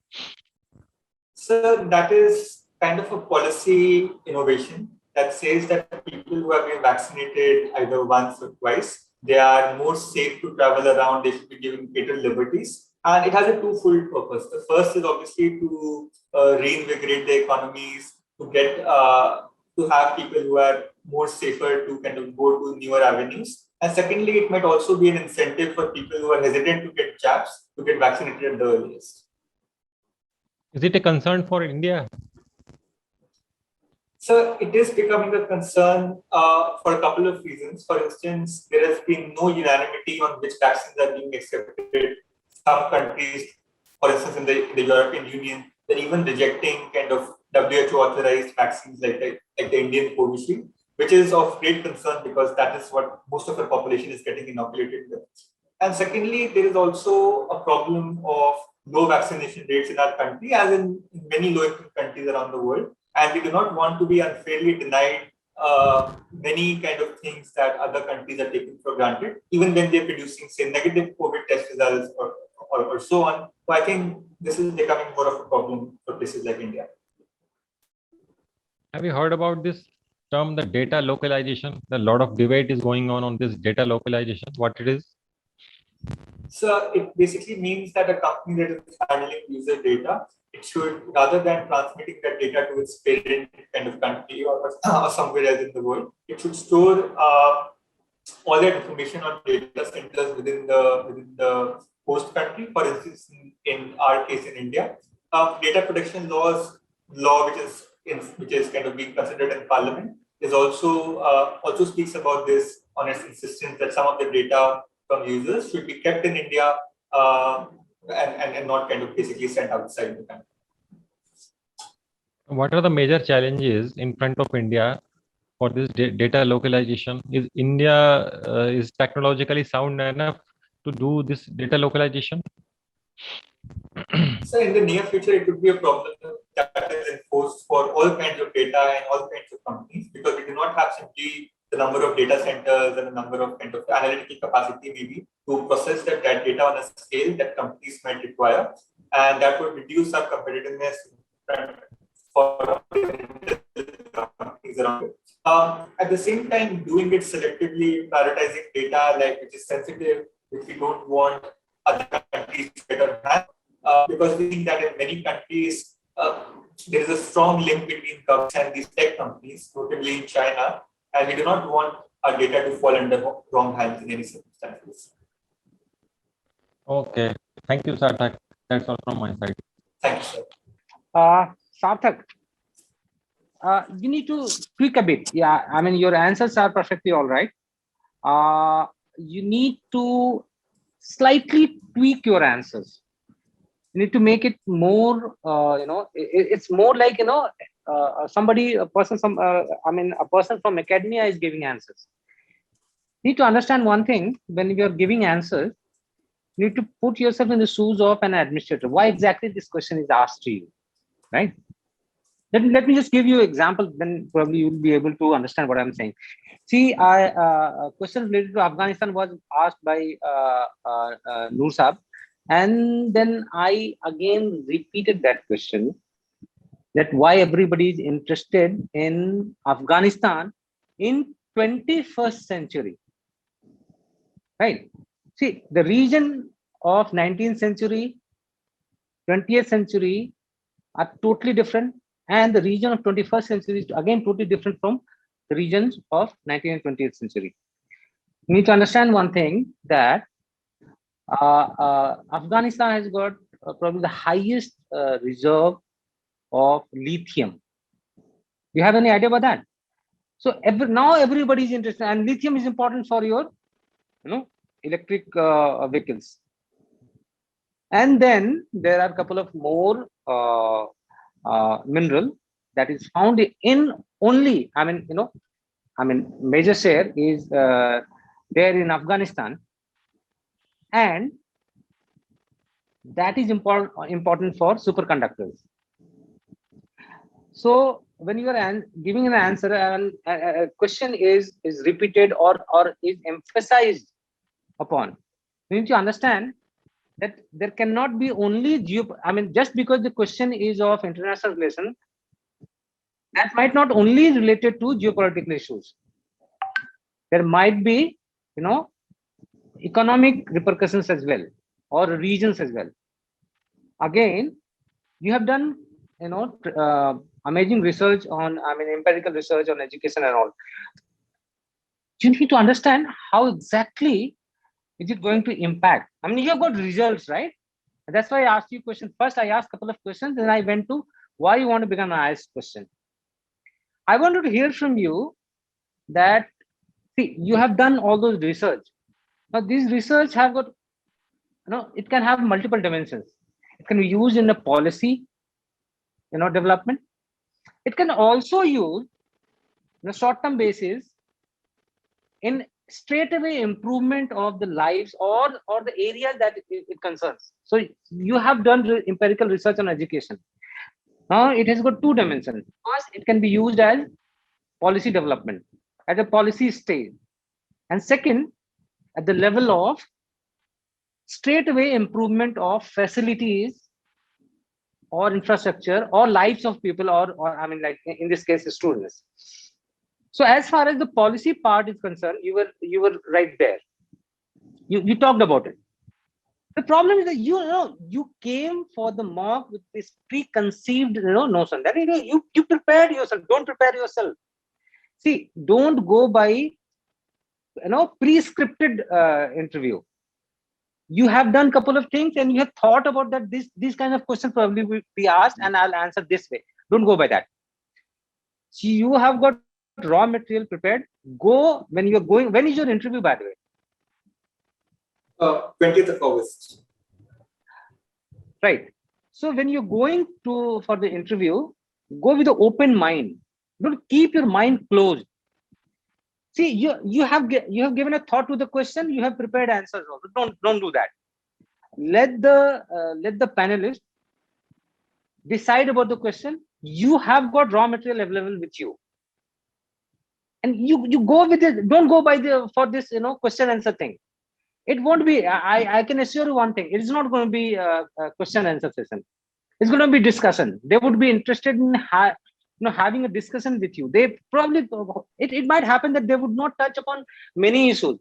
So that is kind of a policy innovation that says that people who have been vaccinated either once or twice, they are more safe to travel around, they should be given greater liberties. And it has a twofold purpose. The first is obviously to reinvigorate the economies, to get to have people who are more safer to kind of go to newer avenues. And secondly, it might also be an incentive for people who are hesitant to get jabs to get vaccinated at the earliest. Is it a concern for India? So it is becoming a concern for a couple of reasons. For instance, there has been no unanimity on which vaccines are being accepted. Some countries, for instance, in the European Union, they're even rejecting kind of WHO authorized vaccines like the Indian Covishield, which is of great concern because that is what most of the population is getting inoculated with. And secondly, there is also a problem of low vaccination rates in our country, as in many low-income countries around the world. and we do not want to be unfairly denied many kind of things that other countries are taking for granted, even when they're producing, say, negative COVID test results or so on. So I think this is becoming more of a problem for places like India. Have you heard about this term, the data localization? A lot of debate is going on this data localization. What it is? So it basically means that a company that is handling user data, it should, rather than transmitting that data to its parent kind of country or somewhere else in the world, it should store all that information on data centers within the host country. For instance, in our case in India, data protection law which is kind of being considered in Parliament is also speaks about this on its insistence that some of the data from users should be kept in India and not kind of basically sent outside the country. What are the major challenges in front of India for this data localization? Is India is technologically sound enough to do this data localization? So in the near future, it could be a problem that is enforced for all kinds of data and all kinds of companies, because we do not have simply the number of data centers and the number of kind of analytical capacity maybe to process that data on a scale that companies might require, and that would reduce our competitiveness for companies around it. At the same time, doing it selectively, prioritizing data like which is sensitive, which we don't want other countries to get on hand, because we think that in many countries there is a strong link between governments and these tech companies, notably in China, and we do not want our data to fall under wrong hands in any circumstances. Okay, thank you, Sarthak. That's all from my side. Thank you, sir. Sarthak, you need to tweak a bit. Yeah, I mean, your answers are perfectly all right. You need to slightly tweak your answers. You need to make it more, it's more like, a person from academia is giving answers. You need to understand one thing: when you are giving answers, you need to put yourself in the shoes of an administrator. Why exactly this question is asked to you, right? Let me just give you an example, then probably you'll be able to understand what I'm saying. See, a question related to Afghanistan was asked by Noor Saab, and then I again repeated that question, that why everybody is interested in Afghanistan in 21st century, right? See, the region of 19th century, 20th century are totally different, and the region of 21st century is again totally different from the regions of 19th and 20th century. You need to understand one thing, that Afghanistan has got probably the highest reserve of lithium. You have any idea about that? So now everybody is interested, and lithium is important for your, electric vehicles. And then there are a couple of more mineral that is found in only, major share is there in Afghanistan, and that is important for superconductors. So when you are giving an answer and a question is repeated or is emphasized upon, you need to understand that there cannot be only just because the question is of international relation, that might not only related to geopolitical issues. There might be, economic repercussions as well, or regions as well. Again, you have done, amazing research on, empirical research on education and all. You need to understand how exactly is it going to impact. You have got results, right? That's why I asked you questions. First, I asked a couple of questions, then I went to why you want to become an IAS question. I wanted to hear from you that, see, you have done all those research. Now, these research have got, it can have multiple dimensions. It can be used in a policy, development. It can also use on a short-term basis in straightaway improvement of the lives or the areas that it concerns. So you have done empirical research on education. Now it has got two dimensions. First, it can be used as policy development at a policy stage, and second, at the level of straightaway improvement of facilities or infrastructure or lives of people, or I mean, like in this case, students. So as far as the policy part is concerned, you were right there. You talked about it. The problem is that you came for the mock with this preconceived notion that you prepared yourself. Don't prepare yourself. See, don't go by pre-scripted interview. You have done a couple of things and you have thought about that these kind of questions probably will be asked and I'll answer this way. Don't go by that. So you have got raw material prepared. Go when you're going. When is your interview, by the way? 20th of August. Right. So when you're going for the interview, go with an open mind. Don't keep your mind closed. See, you have given a thought to the question. You have prepared answers also. Don't do that. Let the panelists decide about the question. You have got raw material available with you, and you go with it. Don't go by for this question answer thing. It won't be. I can assure you one thing. It is not going to be a question answer session. It's going to be discussion. They would be interested in having a discussion with you. They probably it might happen that they would not touch upon many issues.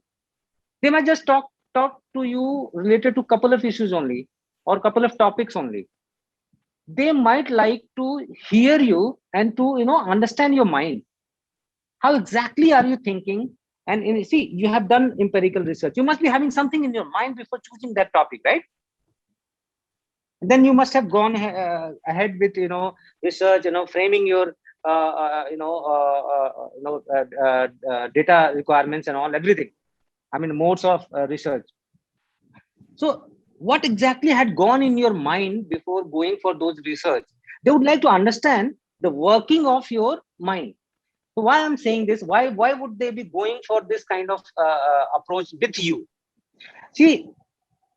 They might just talk to you related to couple of issues only or couple of topics only. They might like to hear you and to understand your mind. How exactly are you thinking? And see, you have done empirical research. You must be having something in your mind before choosing that topic, right? And then you must have gone ahead with research, framing your data requirements and all, everything. I mean, modes of research. So what exactly had gone in your mind before going for those research? They would like to understand the working of your mind. So why I'm saying this, why would they be going for this kind of approach with you? See,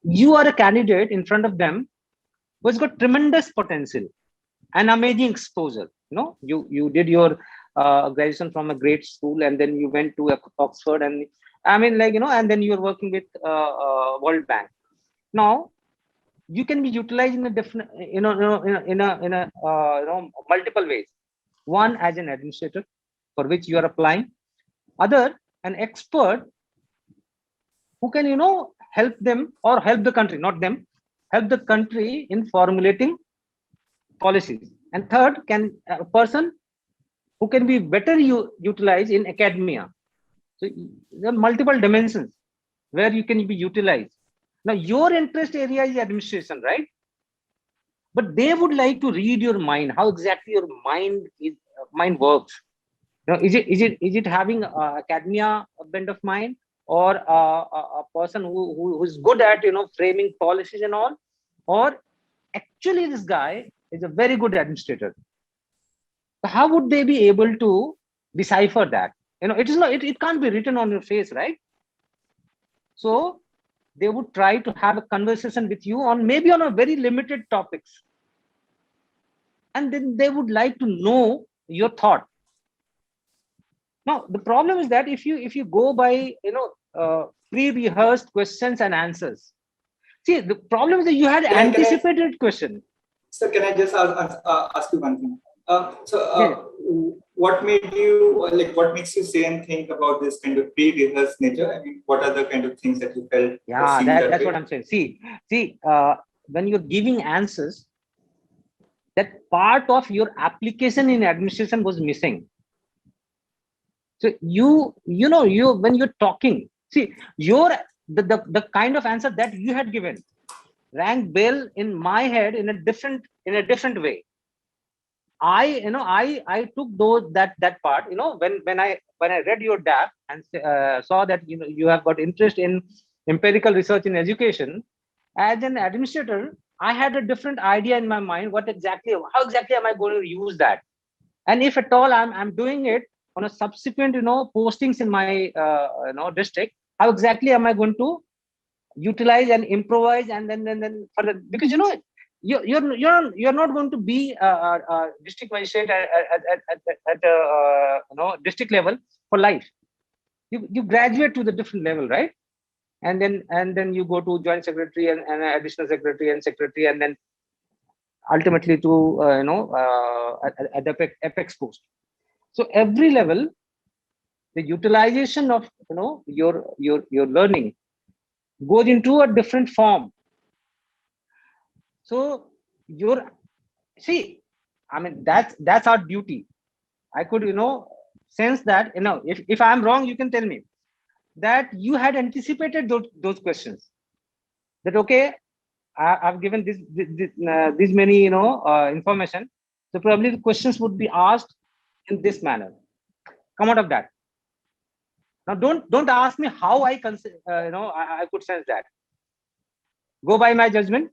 you are a candidate in front of them who's got tremendous potential and amazing exposure. You did your graduation from a great school, and then you went to Oxford, and I mean, and then you're working with World Bank. Now, you can be utilized in a different, in a multiple ways. One, as an administrator, for which you are applying. Other, an expert who can help them or help the country, not them, help the country in formulating policies. And third, a person who can be better utilized in academia. So there are multiple dimensions where you can be utilized. Now your interest area is administration, right? But they would like to read your mind, how exactly your mind works. Is it having academia bent of mind, or a person who's good at framing policies and all, or actually this guy is a very good administrator? So how would they be able to decipher that? It is not. It can't be written on your face, right? So they would try to have a conversation with you on maybe on a very limited topics, and then they would like to know your thought. Now the problem is that if you go by pre-rehearsed questions and answers, see, the problem is that you had anticipated question. So can I just ask you one thing? What made you what makes you say and think about this kind of pre-rehearsed nature? I mean, what are the kind of things that you felt? Yeah, that's what I'm saying. See, when you're giving answers, that part of your application in administration was missing. So when you're talking, see, the kind of answer that you had given rang bell in my head in a different way. I took that part, when I read your DAP and saw that you have got interest in empirical research in education. As an administrator, I had a different idea in my mind. How exactly am I going to use that? And if at all I'm doing it on a subsequent postings in my district, how exactly am I going to utilize and improvise, and then further, because you're not going to be a district magistrate at district level for life. You graduate to the different level, right? And then you go to joint secretary and additional secretary and secretary, and then ultimately to at the apex post. So every level, the utilization of your learning goes into a different form. So see, I mean, that's our duty. I could sense that, if I'm wrong, you can tell me that you had anticipated those questions, that okay, I've given this many information, so probably the questions would be asked in this manner. Come out of that. Now don't ask me how I could sense that. Go by my judgment.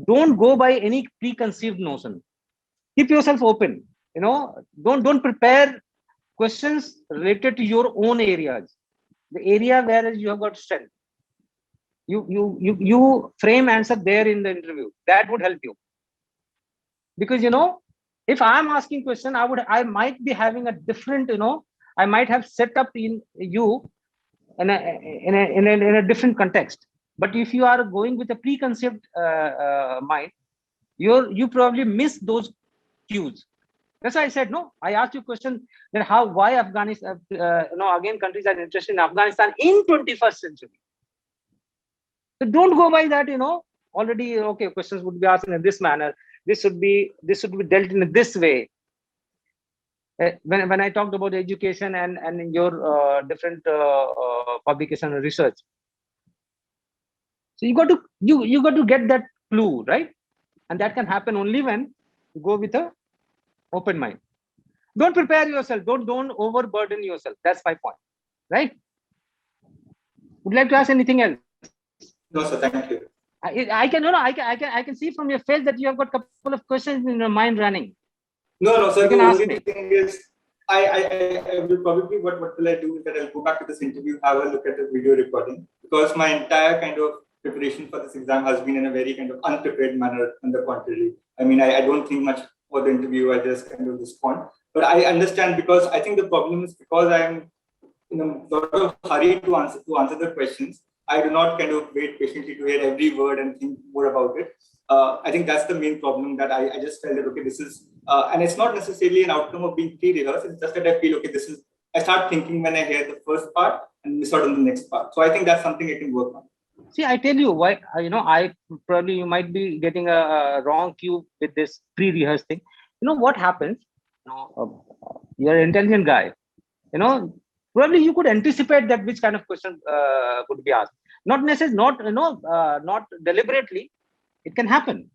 Don't go by any preconceived notion. Keep yourself open. Don't prepare questions related to your own areas, the area where you have got strength. You frame answer there in the interview. That would help you. Because if I'm asking question, I might be having a different, I might have set up in you in a different context. But if you are going with a preconceived mind, you probably miss those cues. That's why I said no. I asked you a question that why Afghanistan, again countries are interested in Afghanistan in 21st century. So don't go by that. Already okay. Questions would be asked in this manner. This should be dealt in this way. When I talked about education and your different publication and research, so you got to get that clue, right? And that can happen only when you go with a open mind. Don't prepare yourself. Don't overburden yourself. That's my point, right? Would you like to ask anything else? No, sir. Thank you. I can see from your face that you have got a couple of questions in your mind running. No, sir. You can The ask only me. thing is, I will probably, what will I do is that I'll go back to this interview, have a look at the video recording, because my entire kind of preparation for this exam has been in a very kind of unprepared manner. On the contrary, I mean, I don't think much for the interview. I just kind of respond. But I understand, because I think the problem is because I'm in a sort of hurry to answer the questions. I do not kind of wait patiently to hear every word and think more about it. I think that's the main problem, that I just felt that, okay, this is, and it's not necessarily an outcome of being pre-rehearsed. It's just that I feel, okay, I start thinking when I hear the first part and miss out on the next part. So I think that's something I can work on. See, I tell you why, I probably, you might be getting a wrong cue with this pre-rehearsed thing. What happens? You're an intelligent guy. Probably you could anticipate that which kind of question could be asked. Not necessarily, not deliberately. It can happen.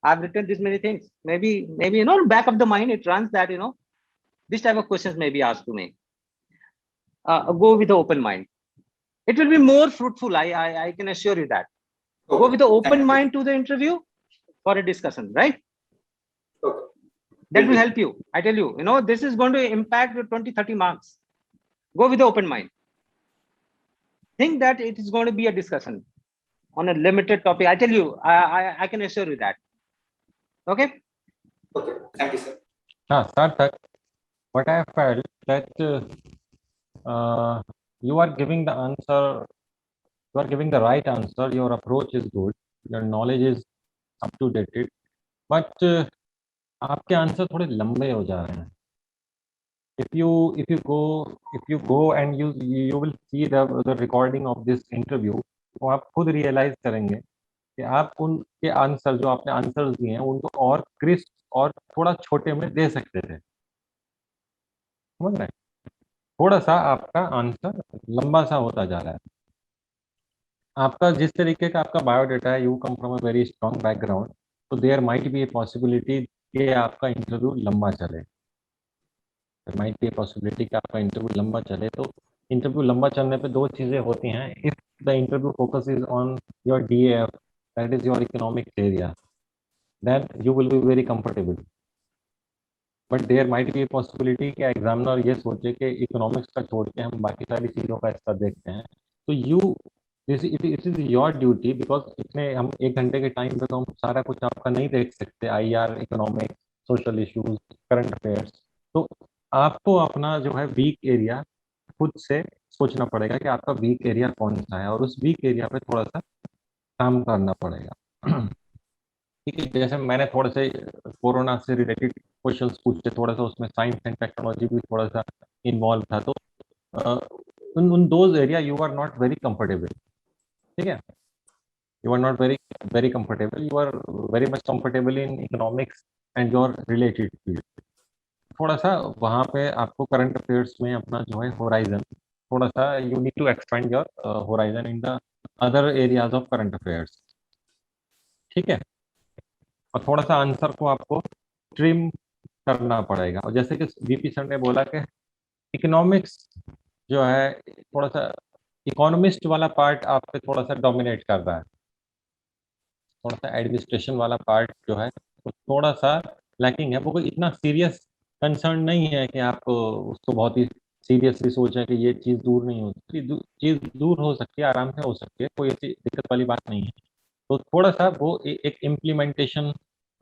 I've written this many things. Maybe back of the mind it runs that this type of questions may be asked to me. Go with the open mind. It will be more fruitful. I can assure you that. Okay. Go with the open mind to the interview for a discussion, right? Okay. That will help you. I tell you, this is going to impact your 20-30 marks. Go with the open mind. Think that it is going to be a discussion on a limited topic. I tell you, I can assure you that. Okay? Okay. Thank you, sir. Sarthak, what I felt that you are giving the answer, you are giving the right answer, your approach is good, your knowledge is up to date, but आपके answer थोड़े लंबे हो जा रहे हैं. If you go and you will see the recording of this interview, तो आप खुद realize करेंगे कि आप उनके आंसर, जो आपने आंसर्स दिए हैं, उनको और क्रिस्प और थोड़ा छोटे में दे सकते थे. समझ रहे हैं? थोड़ा सा आपका आंसर लंबा सा होता जा रहा है. आपका जिस तरीके का आपका बायोडाटा है, you come from a very strong background, तो there might be a possibility कि आपका इंटरव्यू लंबा चले. There might be a possibility कि आपका इंटरव्यू लंबा चले. तो इंटरव्यू लंबा चलने पे दो चीज़ें होती हैं. If the interview focus is on your DAF, that is your economic area, then you will be very comfortable. But there might be a possibility कि एग्जामिनर ये सोचे कि इकोनॉमिक्स का छोड़ के हम बाकी सारी चीज़ों का हिस्सा देखते हैं. तो you it is your duty, because इतने हम 1 घंटे के टाइम पे तो हम सारा कुछ आपका नहीं देख सकते, IR, economic, social issues, current affairs. तो आपको अपना जो है वीक एरिया खुद से सोचना पड़ेगा कि आपका वीक एरिया कौन सा है, और उस वीक एरिया पे थोड़ा सा काम करना पड़ेगा। ठीक है, जैसे मैंने थोड़े से कोरोना से रिलेटेड क्वेश्चंस पूछे, थोड़ा सा उसमें साइंस एंड टेक्नोलॉजी भी थोड़ा सा इन्वॉल्व था, तो अ, उन those area you are not very comfortable. ठीक है, you are not very comfortable, you are very much comfortable in economics and your related field। थोड़ा सा वहाँ पे आपको करंट अफेयर्स में अपना जो है होराइजन, थोड़ा सा you need to expand your horizon in the other areas of current affairs. ठीक है, और थोड़ा सा आंसर को आपको ट्रिम करना पड़ेगा। और जैसे कि VP सर ने बोला कि इकोनॉमिक्स जो है थोड़ा सा, इकोनॉमिस्ट वाला पार्ट आप पे थोड़ा सा डोमिनेट कर रहा है, थोड़ा सा एडमिनिस्ट्रेशन वाला पार्ट जो है वो थोड़ा सा लैकिंग है। वो कोई इतना सीरियस कंसर्न नहीं है कि आप उसको बहुत ही सीरियसली सोचें कि ये चीज़ दूर नहीं हो सकती। चीज़ दूर हो सकती है, आराम से हो सकती है, कोई ऐसी दिक्कत वाली बात नहीं है। तो थोड़ा सा वो एक इम्प्लीमेंटेशन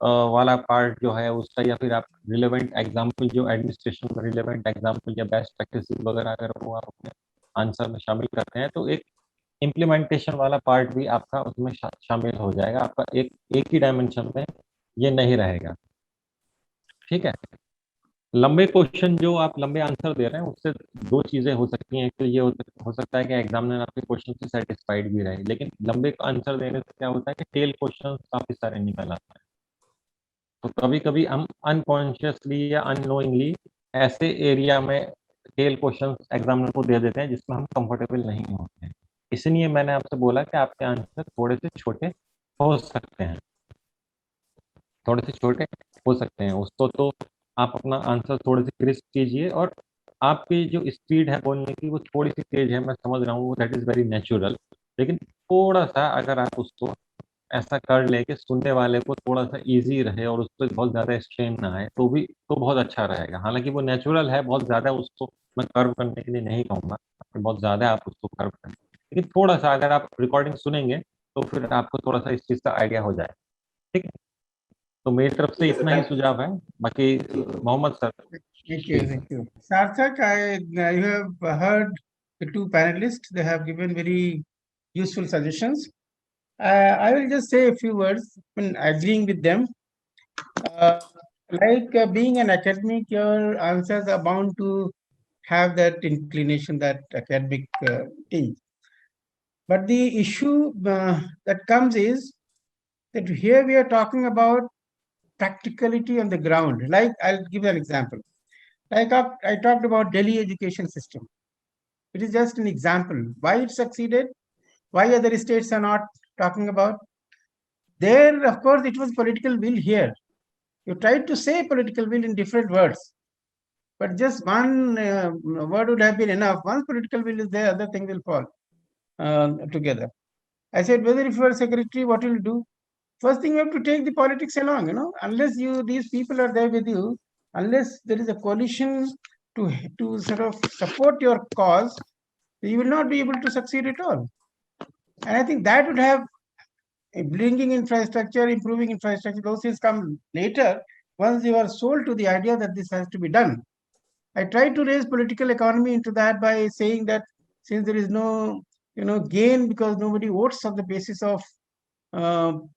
वाला पार्ट जो है उसका, या फिर आप रिलेवेंट एग्जाम्पल, जो एडमिनिस्ट्रेशन में रिलेवेंट एग्जाम्पल या बेस्ट प्रैक्टिस वगैरह अगर वो आप अपने आंसर में शामिल करते हैं, तो एक इम्प्लीमेंटेशन वाला पार्ट भी आपका उसमें शामिल हो जाएगा। आपका एक एक ही डायमेंशन में ये नहीं रहेगा। ठीक है, लंबे क्वेश्चन जो आप लंबे आंसर दे रहे हैं उससे दो चीजें हो सकती हैं। एक तो ये हो सकता है कि एग्जामिनर आपके क्वेश्चन से सेटिस्फाइड भी रहे, लेकिन लंबे आंसर देने से क्या होता है कि टेल क्वेश्चन काफी सारे निकल आते हैं। तो कभी कभी हम अनकॉन्शियसली या अननोइंगली ऐसे एरिया में टेल क्वेश्चन एग्जामिनर को दे देते हैं जिसमें हम कंफर्टेबल नहीं होते हैं। इसलिए मैंने आपसे बोला कि आपके आंसर थोड़े से छोटे हो सकते हैं, थोड़े से छोटे हो सकते हैं। उसको तो आप अपना आंसर थोड़े से क्रिस्प कीजिए, और आपकी जो स्पीड है बोलने की वो थोड़ी सी तेज है, मैं समझ रहा हूँ, दैट इज वेरी नेचुरल। लेकिन थोड़ा सा अगर आप उसको ऐसा कर ले कि सुनने वाले को थोड़ा सा इजी रहे और उस पर बहुत ज्यादा स्ट्रेन ना आए, तो बहुत अच्छा रहेगा। हालांकि वो नेचुरल है, बहुत ज्यादा उसको मैं कर्व करने के लिए नहीं कहूंगा, बहुत ज्यादा आप उसको कर्व करें, लेकिन थोड़ा सा अगर आप रिकॉर्डिंग सुनेंगे तो फिर आपको थोड़ा सा इस चीज का आइडिया हो जाए। ठीक है, तो मेरी तरफ से ठीक है सर, इतना ही थैंक सुझाव है। बाकी Mohammad sir, Thank you, please. thank you. Sarthak, you have heard the two panelists. They have given very useful suggestions. I will just say a few words in agreeing with them. Uh, being an academic, your answers are bound to have that inclination, that academic thing. But the issue that comes is that here we are talking about practicality on the ground. Like, I'll give you an example. I talked about Delhi education system. It is just an example. Why it succeeded? Why other states are not talking about? There, of course, it was political will here. You tried to say political will in different words, but just one word would have been enough. Once political will is there, other thing will fall together. I said, whether if you are secretary, what will you do? First thing, you have to take the politics along, unless these people are there with you, unless there is a coalition to sort of support your cause, you will not be able to succeed at all. And I think that would have bringing infrastructure, improving infrastructure, those things come later once you are sold to the idea that this has to be done. I tried to raise political economy into that by saying that since there is no gain because nobody votes on the basis of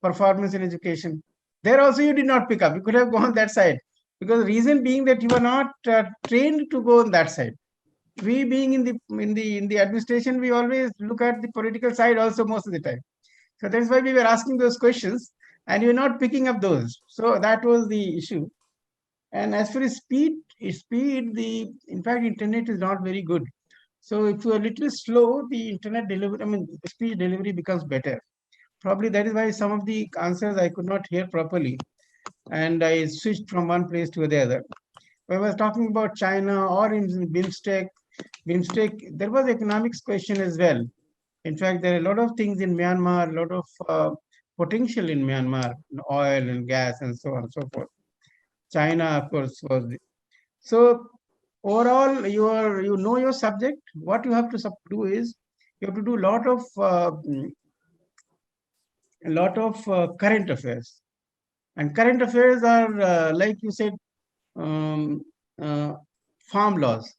performance in education, there also you did not pick up. You could have gone that side, because the reason being that you are not trained to go on that side. We being in the administration, we always look at the political side also most of the time. So that's why we were asking those questions, and you're not picking up those. So that was the issue. And as for speed, in fact, internet is not very good. So if you're a little slow, the internet delivery, speech delivery becomes better. Probably that is why some of the answers I could not hear properly, and I switched from one place to the other. When I was talking about China or in BIMSTEC, there was economics question as well. In fact, there are a lot of things in Myanmar, a lot of potential in Myanmar, oil and gas and so on and so forth. China, of course, was so overall. You know your subject. What you have to do is you have to do a lot of current affairs. And current affairs are, like you said, farm laws.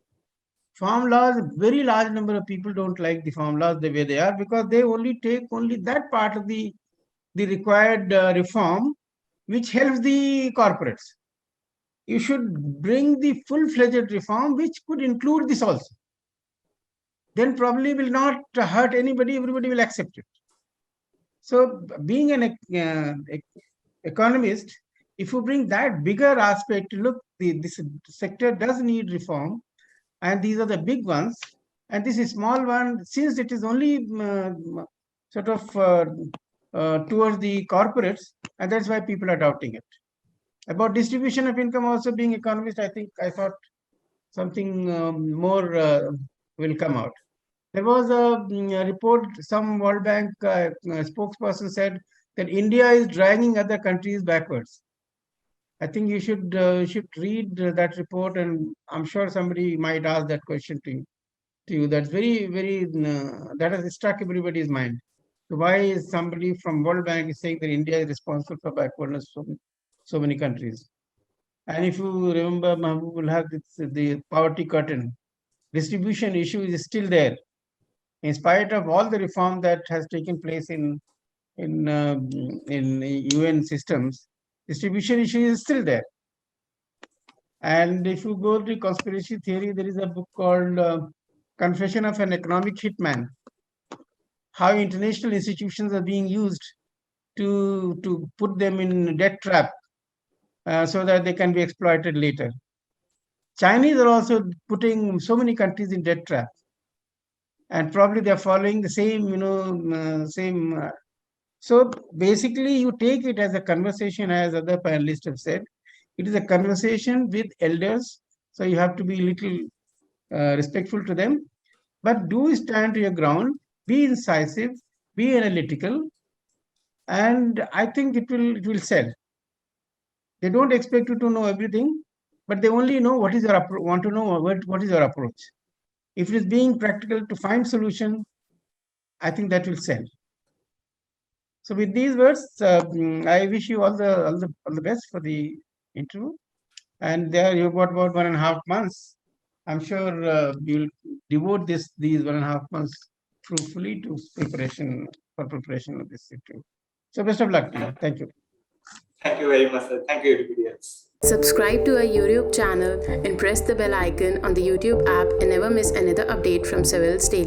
Farm laws, very large number of people don't like the farm laws the way they are, because they only take only that part of the required reform which helps the corporates. You should bring the full-fledged reform which could include this also. Then probably will not hurt anybody, everybody will accept it. So being an economist, if you bring that bigger aspect, look, this sector does need reform, and these are the big ones, and this is small one, since it is only sort of towards the corporates, and that's why people are doubting it. About distribution of income, also being economist, I thought something more will come out. There was a report, some World Bank spokesperson said that India is dragging other countries backwards. I think you should read that report, and I'm sure somebody might ask that question to you. That's very, very, that has struck everybody's mind. So why is somebody from World Bank is saying that India is responsible for backwardness so many countries? And if you remember, Mahbub will have the poverty curtain. Distribution issue is still there. In spite of all the reform that has taken place in UN systems, distribution issue is still there. And if you go to conspiracy theory, there is a book called Confession of an Economic Hitman, how international institutions are being used to put them in debt trap so that they can be exploited later. Chinese are also putting so many countries in debt trap, and probably they're following the same, so basically you take it as a conversation, as other panelists have said. It is a conversation with elders, so you have to be a little respectful to them, but do stand to your ground, be incisive, be analytical, and I think it will sell. They don't expect you to know everything, but they only know what is your want to know what is your approach. If it is being practical to find solution, I think that will sell. So with these words, I wish you all the best for the interview. And there you've got about 1.5 months. I'm sure you'll devote these 1.5 months fruitfully to preparation of this interview. So best of luck to you. Thank you. Thank you very much, sir. Thank you, everybody else. Subscribe to our YouTube channel and press the bell icon on the YouTube app and never miss another update from Savills Daily.